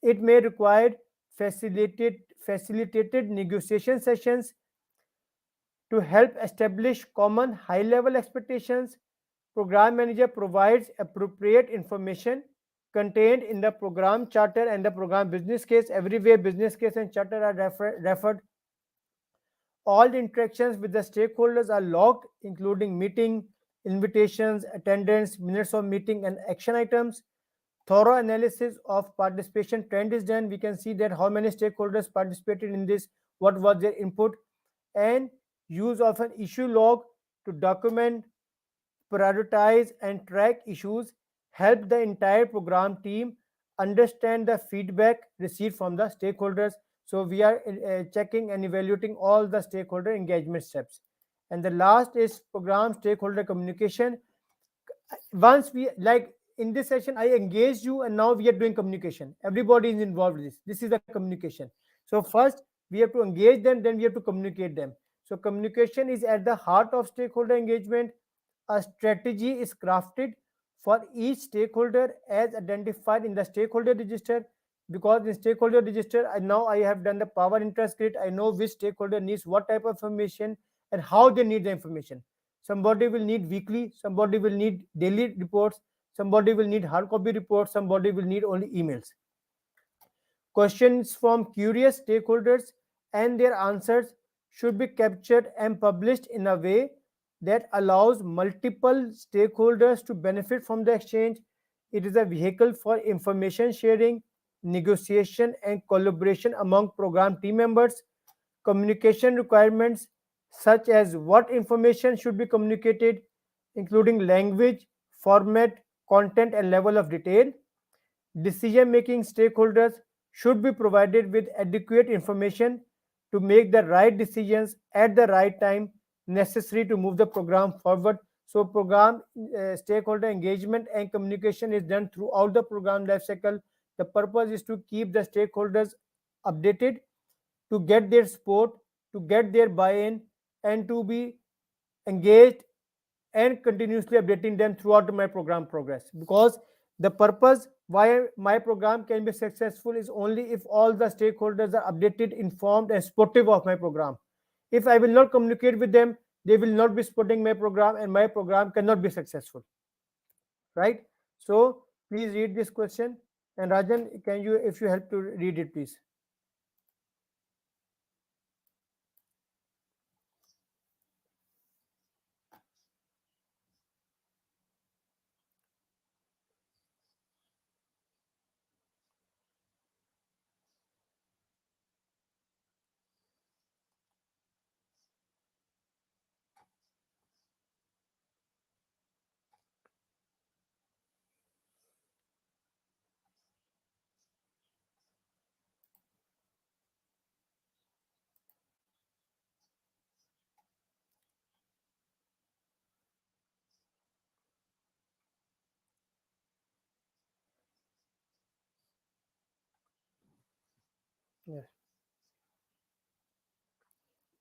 it may require facilitated negotiation sessions to help establish common high-level expectations. Program manager provides appropriate information contained in the program charter and the program business case. Everywhere business case and charter are referred. All interactions with the stakeholders are logged, including meeting, invitations, attendance, minutes of meeting, and action items. Thorough analysis of participation trend is done. We can see that how many stakeholders participated in this, what was their input, and use of an issue log to document, prioritize, and track issues help the entire program team understand the feedback received from the stakeholders. So we are checking and evaluating all the stakeholder engagement steps. And the last is program stakeholder communication. Once we, like in this session, I engaged you and now we are doing communication. Everybody is involved in this is the communication. So first we have to engage them, then we have to communicate them. So communication is at the heart of stakeholder engagement. A strategy is crafted for each stakeholder as identified in the stakeholder register, because in stakeholder register now I have done the power interest grid. I know which stakeholder needs what type of information and how they need the information. Somebody will need weekly, somebody will need daily reports, somebody will need hard copy reports, somebody will need only emails. Questions from curious stakeholders and their answers should be captured and published in a way that allows multiple stakeholders to benefit from the exchange. It is a vehicle for information sharing, negotiation, and collaboration among program team members. Communication requirements, such as what information should be communicated, including language, format, content, and level of detail. Decision-making stakeholders should be provided with adequate information to make the right decisions at the right time necessary to move the program forward. So program stakeholder engagement and communication is done throughout the program lifecycle. The purpose is to keep the stakeholders updated, to get their support, to get their buy-in, and to be engaged and continuously updating them throughout my program progress. Because the purpose why my program can be successful is only if all the stakeholders are updated, informed, and supportive of my program. If I will not communicate with them, they will not be supporting my program, and my program cannot be successful. Right? So please read this question. And Rajan, can you, if you help to read it, please? Yes.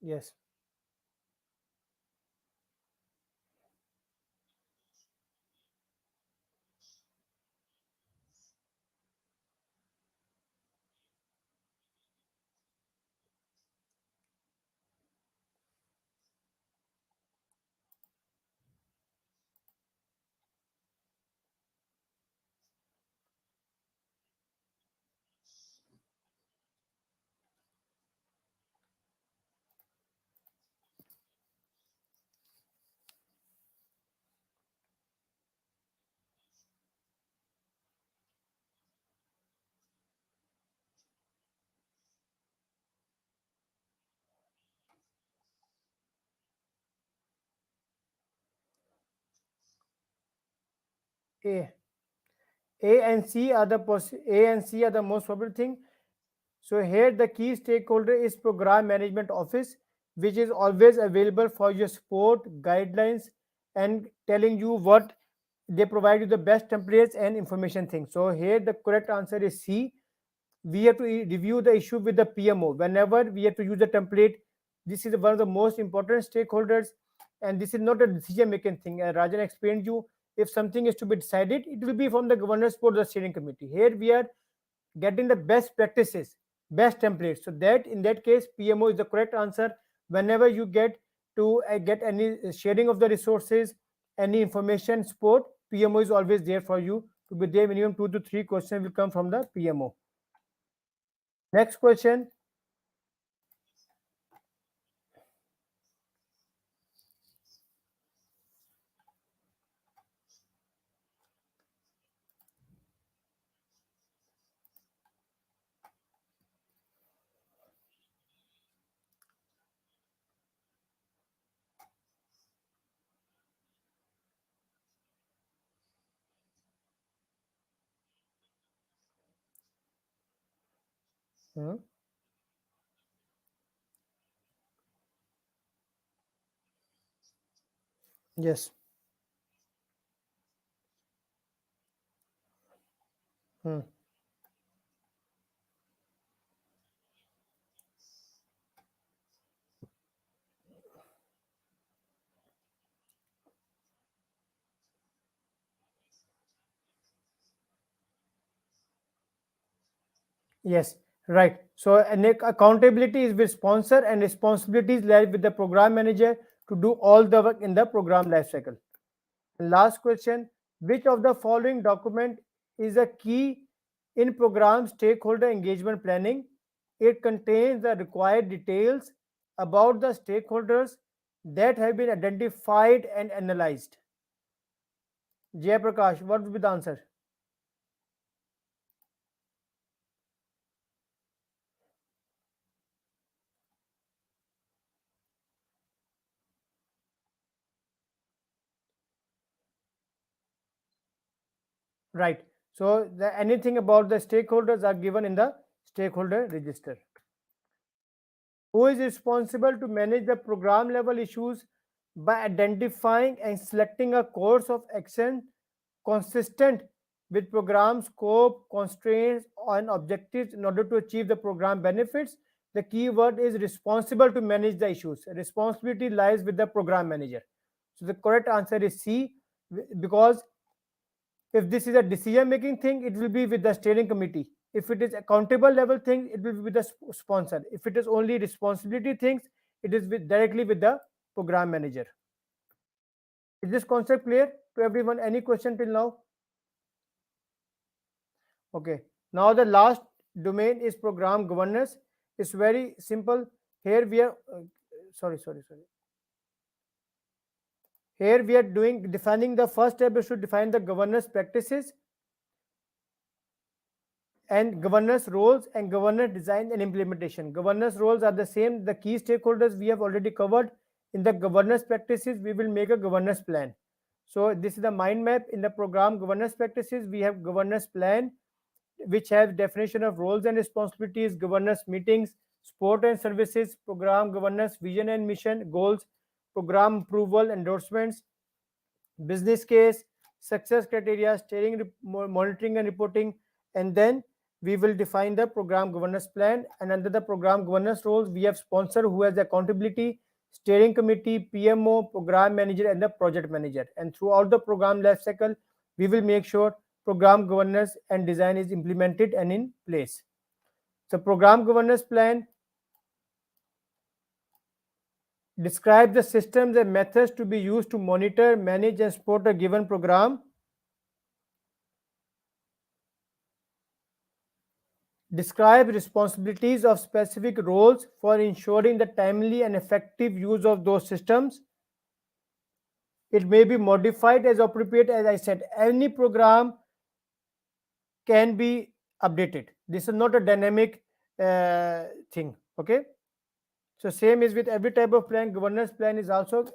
Yes. A. A and C are the A and C are the most probable thing. So here the key stakeholder is program management office, which is always available for your support, guidelines, and telling you what they provide you the best templates and information things. So here the correct answer is C. We have to review the issue with the PMO whenever we have to use the template. This is one of the most important stakeholders, and this is not a decision making thing. As Rajan explained you, if something is to be decided, it will be from the governance board, the steering committee. Here we are getting the best practices, best templates. So that in that case, PMO is the correct answer. Whenever you get to get any sharing of the resources, any information support, PMO is always there for you to be there. Minimum 2 to 3 questions will come from the PMO. Next question. Hmm. Yes. Hmm. Yes, right. So accountability is with sponsor and responsibilities lie with the program manager to do all the work in the program lifecycle. Last question, which of the following document is a key in program stakeholder engagement planning? It contains the required details about the stakeholders that have been identified and analyzed. Jay Prakash, what would be the answer? Right. So anything about the stakeholders are given in the stakeholder register. Who is responsible to manage the program level issues by identifying and selecting a course of action consistent with program scope, constraints, and objectives in order to achieve the program benefits? The key word is responsible to manage the issues. Responsibility lies with the program manager. So the correct answer is C, because if this is a decision making thing, it will be with the steering committee. If it is accountable level thing, it will be with the sponsor. If it is only responsibility things, it is directly with the program manager. Is this concept clear to everyone? Any question till now? Okay. Now the last domain is program governance. It's very simple. Here we are. Sorry. Here we are defining the first step is to define the governance practices and governance roles and governance design and implementation. Governance roles are the same. The key stakeholders we have already covered. In the governance practices, we will make a governance plan. So this is the mind map. In the program governance practices, we have governance plan, which have definition of roles and responsibilities, governance meetings, support and services, program governance, vision and mission, goals, program approval, endorsements, business case, success criteria, steering, monitoring and reporting, and then we will define the program governance plan. And under the program governance roles, we have sponsor who has accountability, steering committee, PMO, program manager, and the project manager. And throughout the program life cycle, we will make sure program governance and design is implemented and in place. So program governance plan describes the systems and methods to be used to monitor, manage, and support a given program. Describe responsibilities of specific roles for ensuring the timely and effective use of those systems. It may be modified as appropriate. As I said, any program can be updated. This is not a dynamic thing. Okay. So same is with every type of plan. Governance plan is also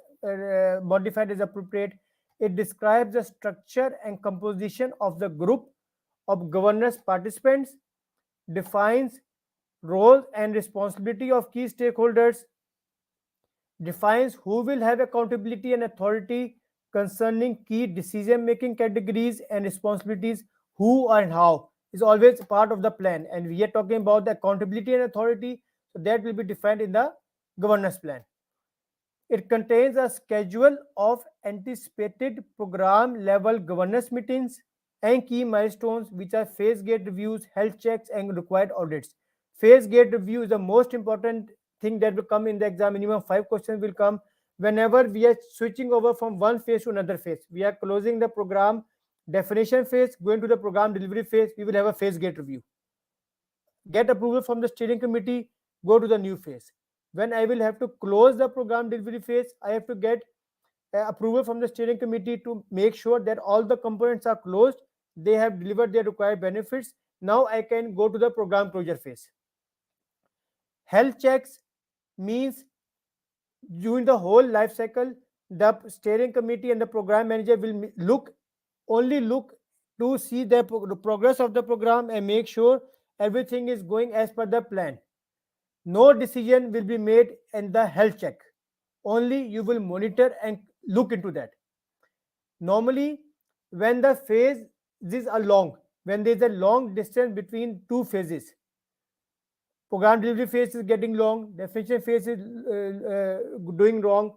modified as appropriate. It describes the structure and composition of the group of governance participants, defines role and responsibility of key stakeholders, defines who will have accountability and authority concerning key decision making categories and responsibilities, who and how is always part of the plan. And we are talking about the accountability and authority, so that will be defined in the governance plan. It contains a schedule of anticipated program level governance meetings and key milestones, which are phase gate reviews, health checks, and required audits. Phase gate review is the most important thing that will come in the exam. Minimum 5 questions will come whenever we are switching over from one phase to another phase. We are closing the program definition phase, going to the program delivery phase. We will have a phase gate review. Get approval from the steering committee, go to the new phase. When I will have to close the program delivery phase, I have to get approval from the steering committee to make sure that all the components are closed, they have delivered their required benefits. Now I can go to the program closure phase. Health checks means during the whole life cycle, the steering committee and the program manager will look to see the progress of the program and make sure everything is going as per the plan. No decision will be made in the health check. Only you will monitor and look into that. Normally, when the phases are long, when there is a long distance between two phases, program delivery phase is getting long, definition phase is doing wrong,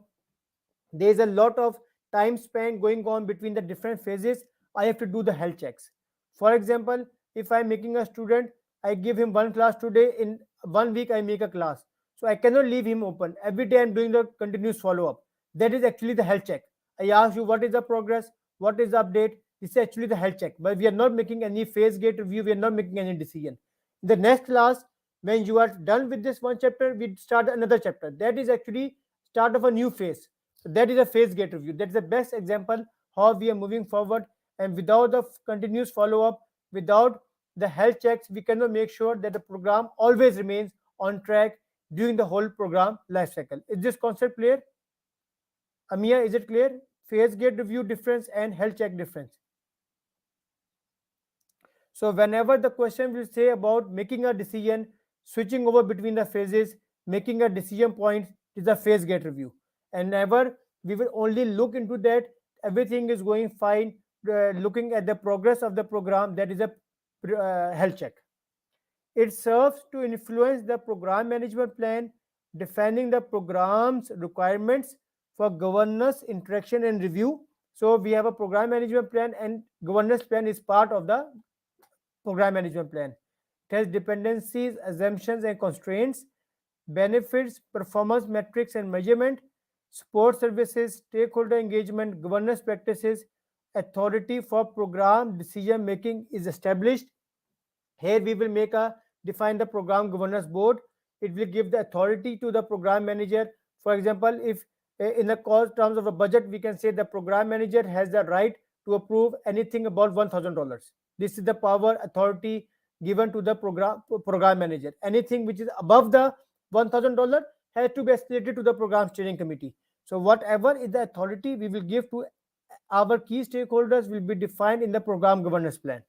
there is a lot of time span going on between the different phases. I have to do the health checks. For example, if I'm making a student, I give him one class today, in 1 week I make a class, so I cannot leave him open. Every day I'm doing the continuous follow-up. That is actually the health check. I ask you what is the progress, what is the update. This is actually the health check, but we are not making any phase gate review, we are not making any decision. In the next class, when you are done with this one chapter, we start another chapter. That is actually start of a new phase. So that is a phase gate review. That's the best example how we are moving forward. And without the continuous follow up, without the health checks, we cannot make sure that the program always remains on track during the whole program life cycle. Is this concept clear? Amia, is it clear? Phase gate review difference and health check difference. So whenever the question will say about making a decision, switching over between the phases, making a decision point, is a phase gate review. And never we will only look into that everything is going fine, looking at the progress of the program, that is a health check. It serves to influence the program management plan, defining the program's requirements for governance, interaction, and review. So we have a program management plan, and governance plan is part of the program management plan. It has dependencies, assumptions, and constraints, benefits, performance metrics and measurement, support services, stakeholder engagement, governance practices, authority for program decision making is established. Here we will make a define the program governance board. It will give the authority to the program manager. For example, if in the cost terms of a budget, we can say the program manager has the right to approve anything above $1,000. This is the power authority given to the program manager. Anything which is above the $1,000 has to be escalated to the program steering committee. So whatever is the authority we will give to our key stakeholders will be defined in the program governance plan.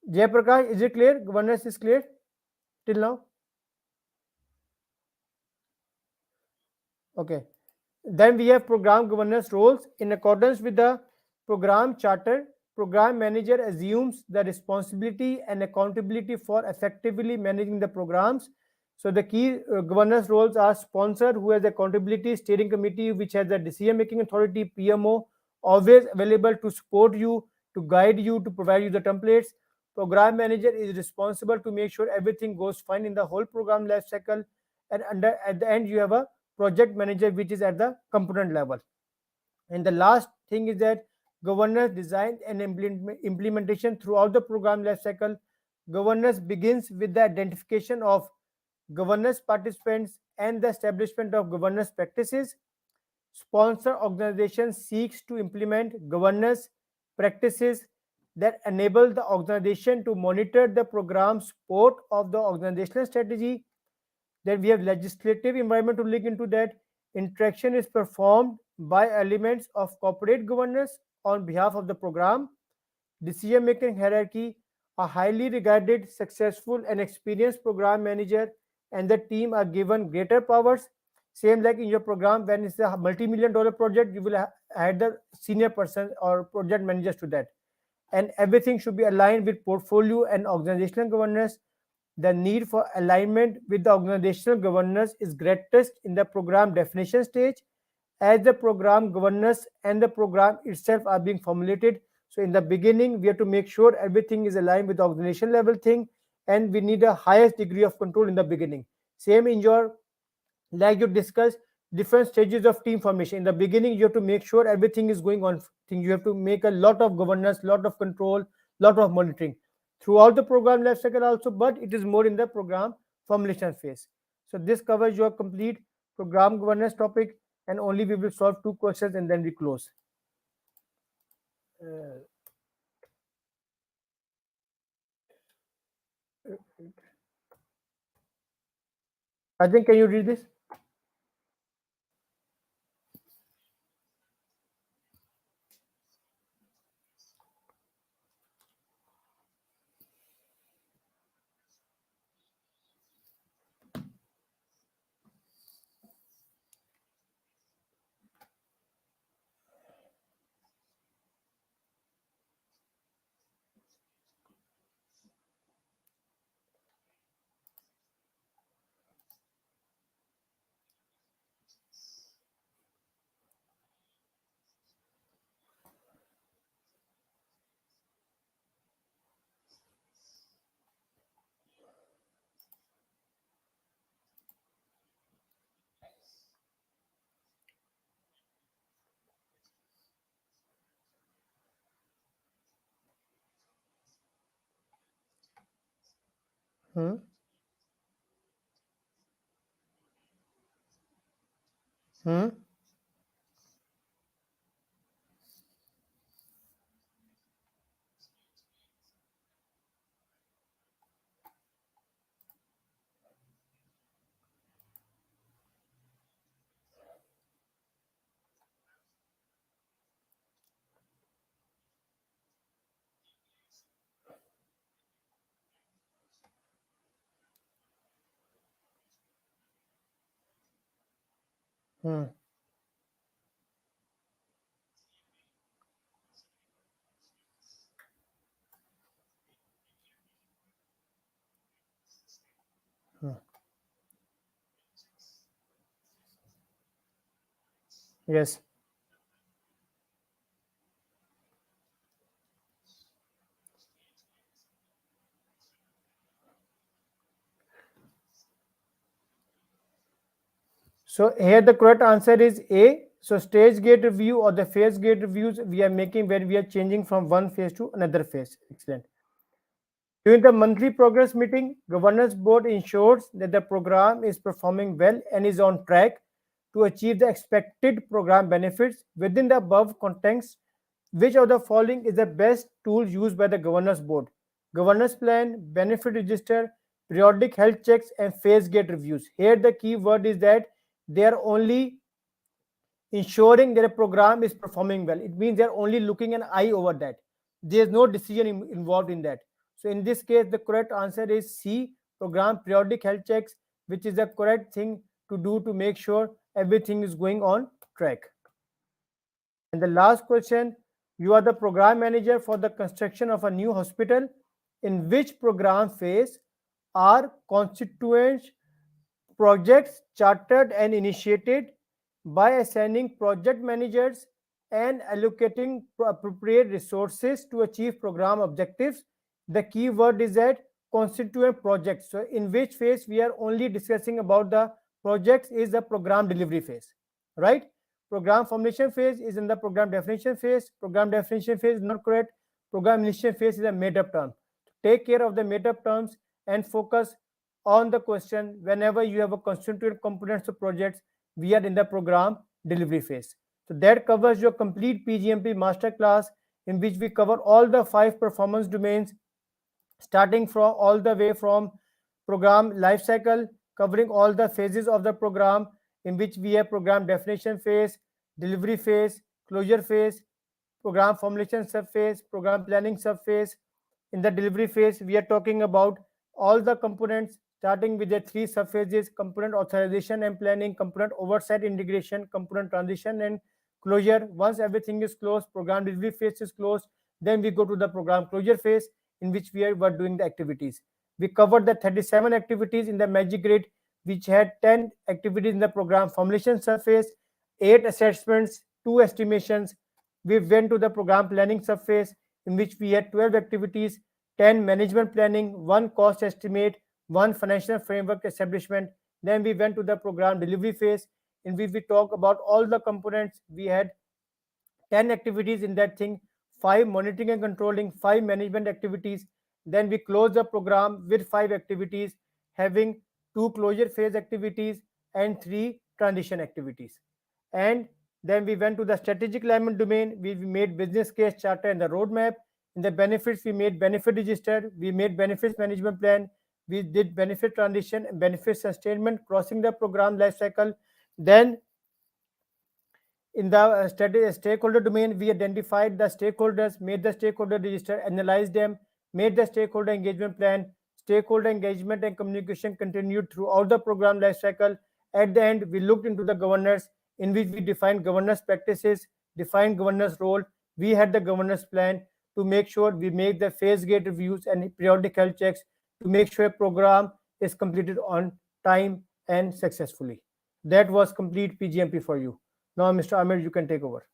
Jayaprakash, is it clear? Governance is clear till now? Okay. Then we have program governance roles. In accordance with the program charter, program manager assumes the responsibility and accountability for effectively managing the programs. So the key governance roles are sponsor, who has accountability, steering committee, which has the decision making authority, PMO, always available to support you, to guide you, to provide you the templates. Program manager is responsible to make sure everything goes fine in the whole program life cycle. And at the end, you have a project manager, which is at the component level. And the last thing is that governance design and implementation throughout the program life cycle. Governance begins with the identification of governance participants and the establishment of governance practices. Sponsor organization seeks to implement governance practices that enable the organization to monitor the program support of the organizational strategy. Then we have legislative environment to look into that. Interaction is performed by elements of corporate governance on behalf of the program. Decision making hierarchy, a highly regarded, successful, and experienced program manager and the team are given greater powers. Same like in your program, when it's a multi-million dollar project, you will add the senior person or project managers to that. And everything should be aligned with portfolio and organizational governance. The need for alignment with the organizational governance is greatest in the program definition stage, as the program governance and the program itself are being formulated. So in the beginning, we have to make sure everything is aligned with the organization level thing, and we need a highest degree of control in the beginning. Same in your, like you discussed, different stages of team formation. In the beginning, you have to make sure everything is going on thing. You have to make a lot of governance, lot of control, lot of monitoring throughout the program life cycle also, but it is more in the program formulation phase. So this covers your complete program governance topic, and only we will solve two questions and then we close. I think, can you read this? Hmm. Hmm. Hmm. Hmm. Yes. So here the correct answer is A. So stage gate review or the phase gate reviews we are making when we are changing from one phase to another phase. Excellent. During the monthly progress meeting, governance board ensures that the program is performing well and is on track to achieve the expected program benefits within the above context. Which of the following is the best tool used by the governance board? Governance plan, benefit register, periodic health checks, and phase gate reviews. Here the key word is that they are only ensuring that a program is performing well. It means they're only looking an eye over that. There's no decision involved in that. So in this case, the correct answer is C, program periodic health checks, which is the correct thing to do to make sure everything is going on track. And the last question, you are the program manager for the construction of a new hospital. In which program phase are constituent projects chartered and initiated by assigning project managers and allocating appropriate resources to achieve program objectives? The key word is that constituent projects. So in which phase we are only discussing about the projects is the program delivery phase, right? Program formulation phase is in the program definition phase. Program definition phase is not correct. Program initiation phase is a made up term. Take care of the made up terms and focus on the question whenever you have a constituent components of projects. We are in the program delivery phase. So that covers your complete PGMP masterclass, in which we cover all the 5 performance domains, starting from all the way from program life cycle, covering all the phases of the program, in which we have program definition phase, delivery phase, closure phase, program formulation subphase, program planning subphase. In the delivery phase, we are talking about all the components starting with the three subphases: component authorization and planning, component oversight integration, component transition and closure. Once everything is closed, program delivery phase is closed, then we go to the program closure phase, in which were doing the activities. We covered the 37 activities in the magic grid, which had 10 activities in the program formulation surface, 8 assessments, 2 estimations. We went to the program planning surface, in which we had 12 activities, 10 management planning, 1 cost estimate, 1 financial framework establishment. Then we went to the program delivery phase, in which we talk about all the components. We had 10 activities in that thing, 5 monitoring and controlling, 5 management activities. Then we close the program with 5 activities, having 2 closure phase activities and 3 transition activities. And then we went to the strategic alignment domain. We made business case charter and the roadmap. In the benefits, we made benefit register, we made benefits management plan, we did benefit transition and benefit sustainment, crossing the program life cycle. Then in the stakeholder domain, we identified the stakeholders, made the stakeholder register, analyzed them, made the stakeholder engagement plan. Stakeholder engagement and communication continued throughout the program lifecycle. At the end, we looked into the governance, in which we defined governance practices, defined governance role. We had the governance plan to make sure we make the phase gate reviews and periodic health checks to make sure a program is completed on time and successfully. That was complete PGMP for you. Now, Mr. Amir, you can take over.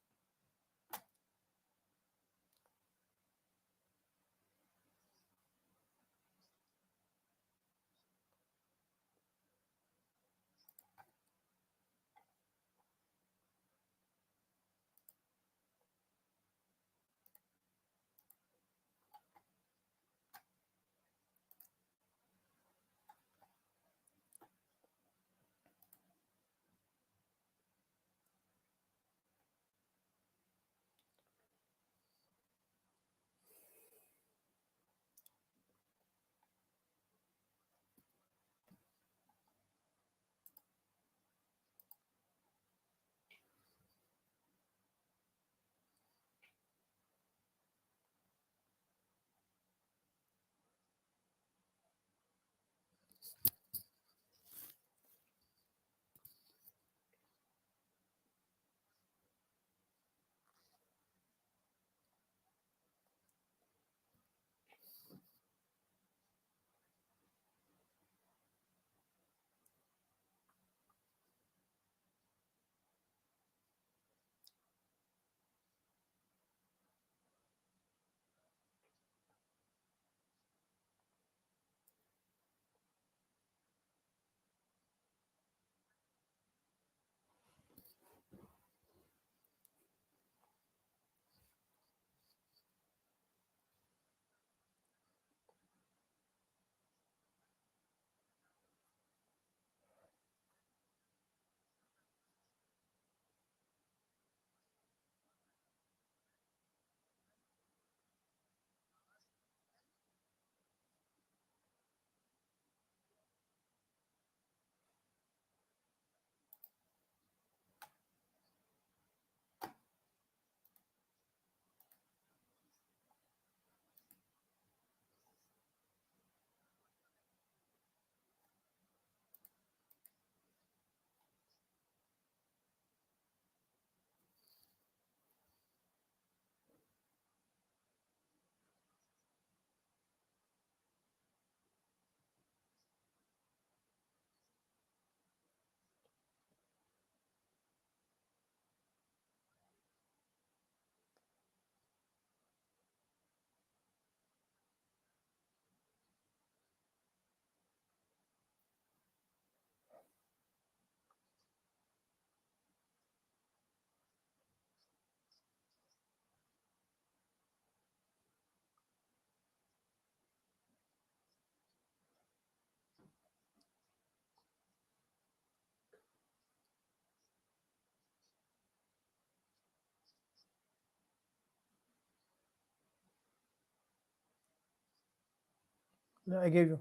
No, I gave you.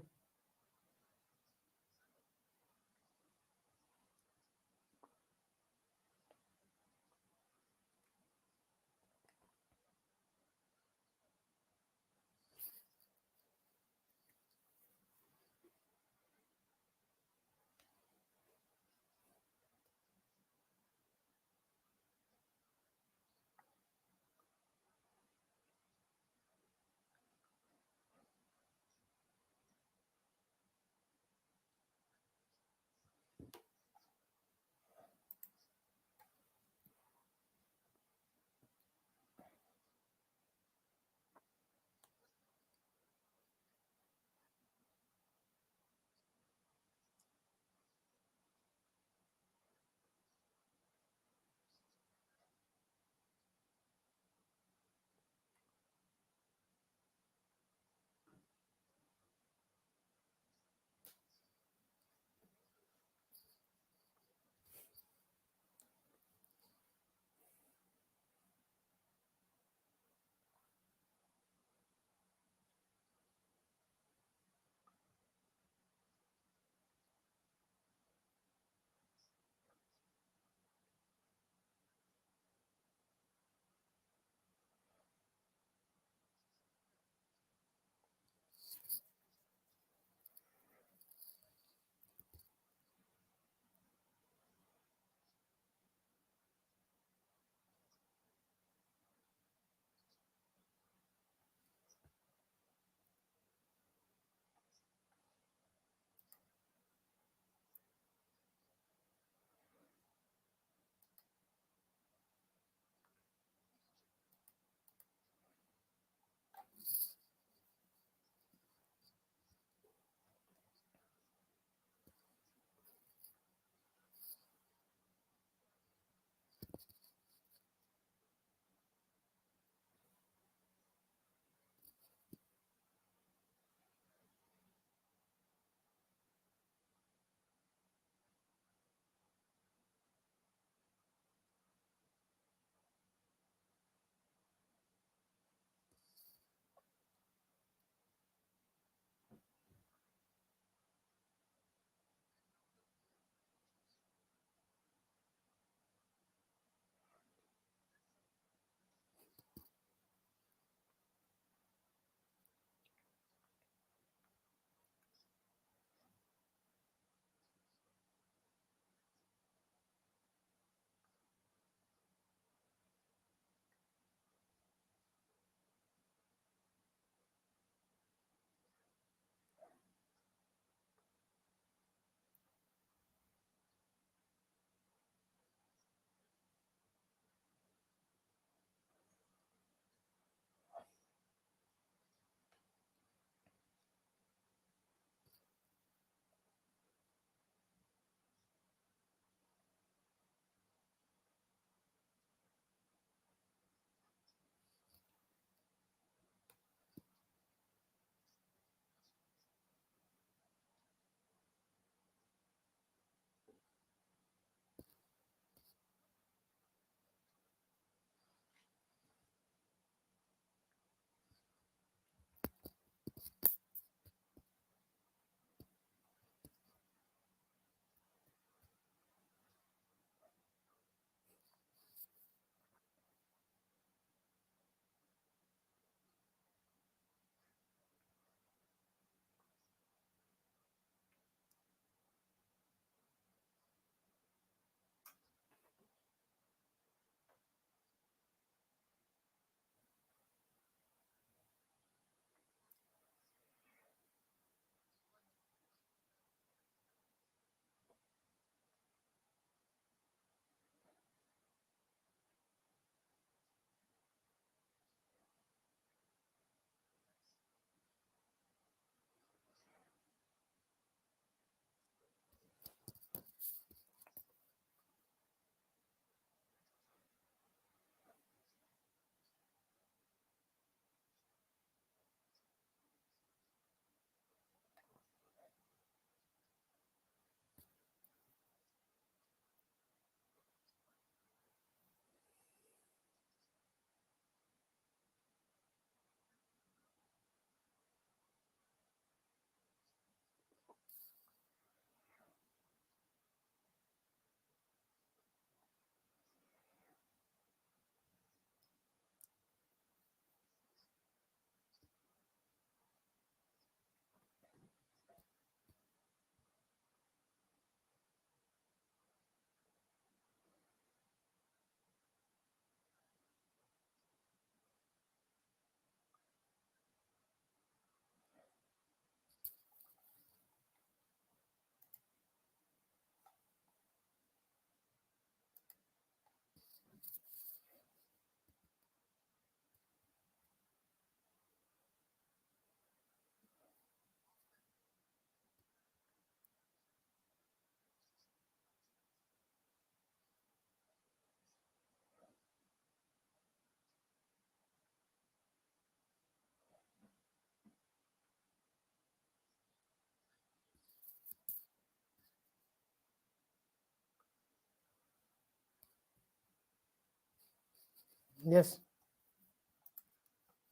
Yes,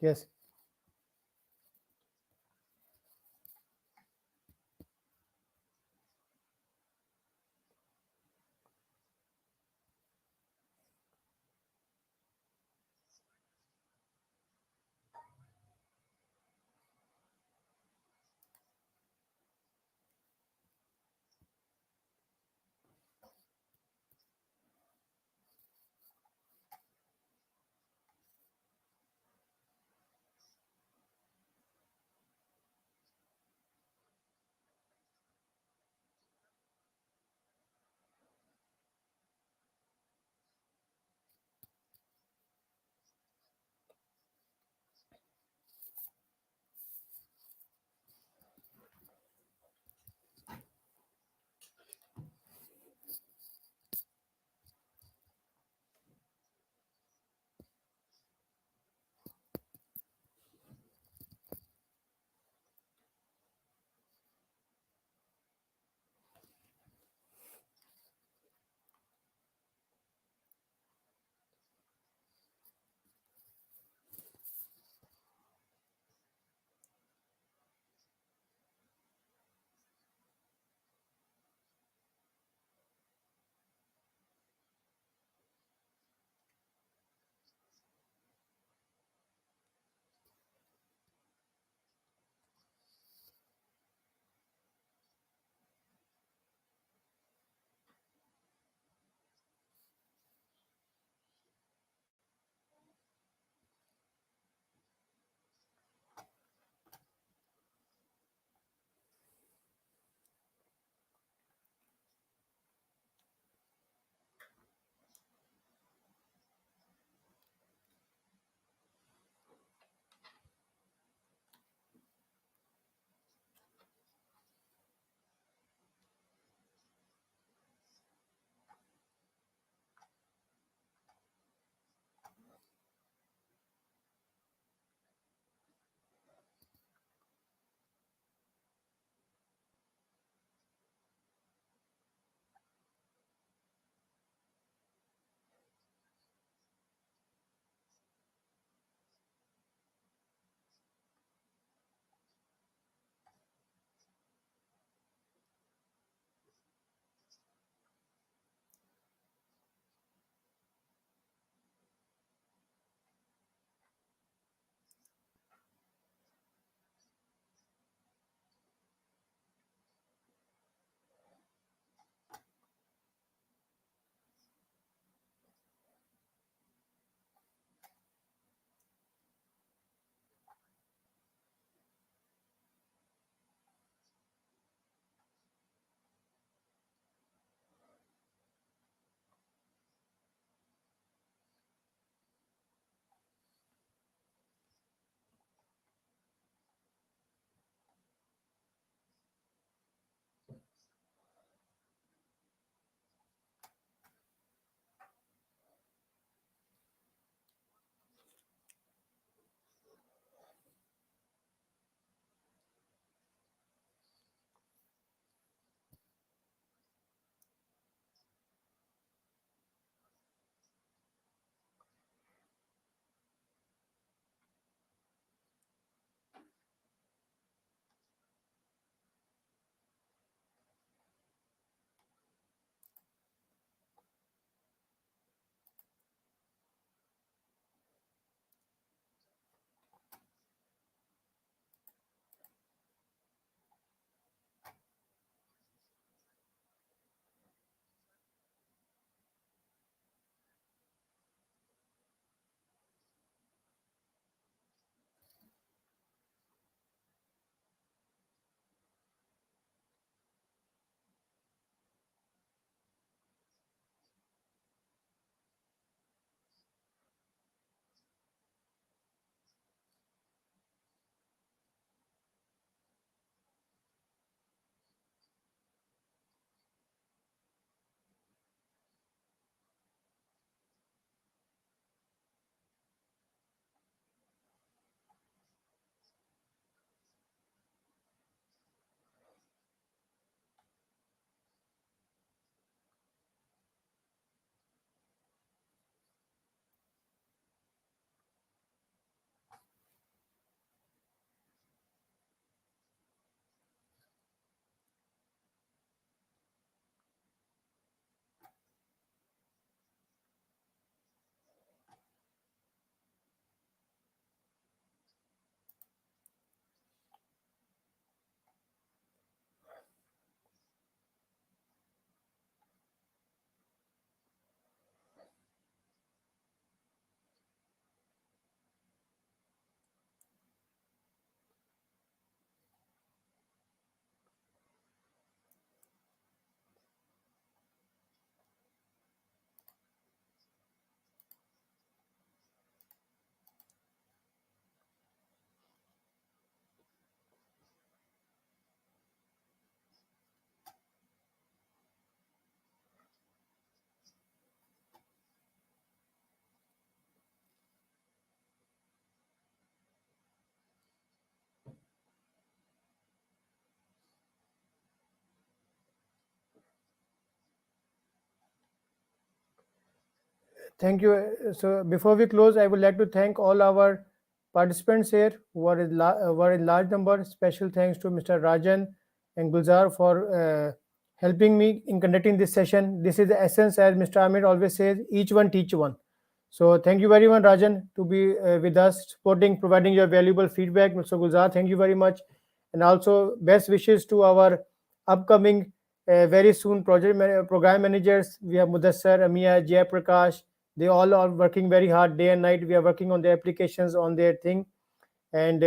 yes, Thank you. So before we close, I would like to thank all our participants here were in large number. Special thanks to Mr. Rajan and Gulzar for helping me in conducting this session. This is the essence, as Mr. Amir always says, each one teach one. So thank you very much, Rajan, to be with us, supporting, providing your valuable feedback. Mr. Gulzar, thank you very much. And also best wishes to our upcoming very soon program managers. We have Mudassar, Amia, Jay Prakash. They all are working very hard day and night. We are working on the applications, on their thing. And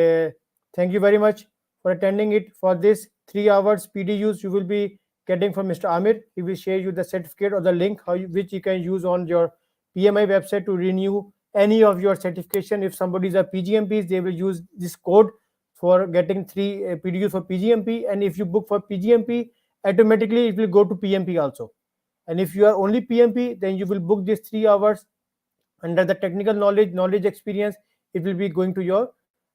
thank you very much for attending it. For this 3 hours PDUs, you will be getting from Mr. Amir. He will share you the certificate or the link which you can use on your PMI website to renew any of your certification. If somebody is a PGMPs, they will use this code for getting 3 PDUs for PGMP. And if you book for PGMP, automatically it will go to PMP also. And if you are only PMP, then you will book these 3 hours under the technical knowledge experience. It will be going to your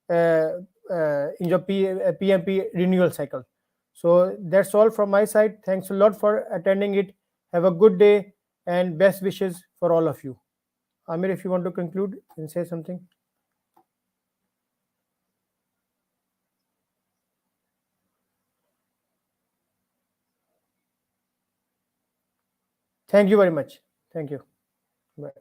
in your PMP renewal cycle. So that's all from my side. Thanks a lot for attending it. Have a good day and best wishes for all of you. Amir, if you want to conclude and say something. Thank you very much. Thank you. Bye.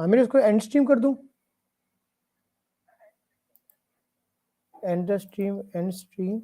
Aamir इसको and stream कर दूं and the stream and stream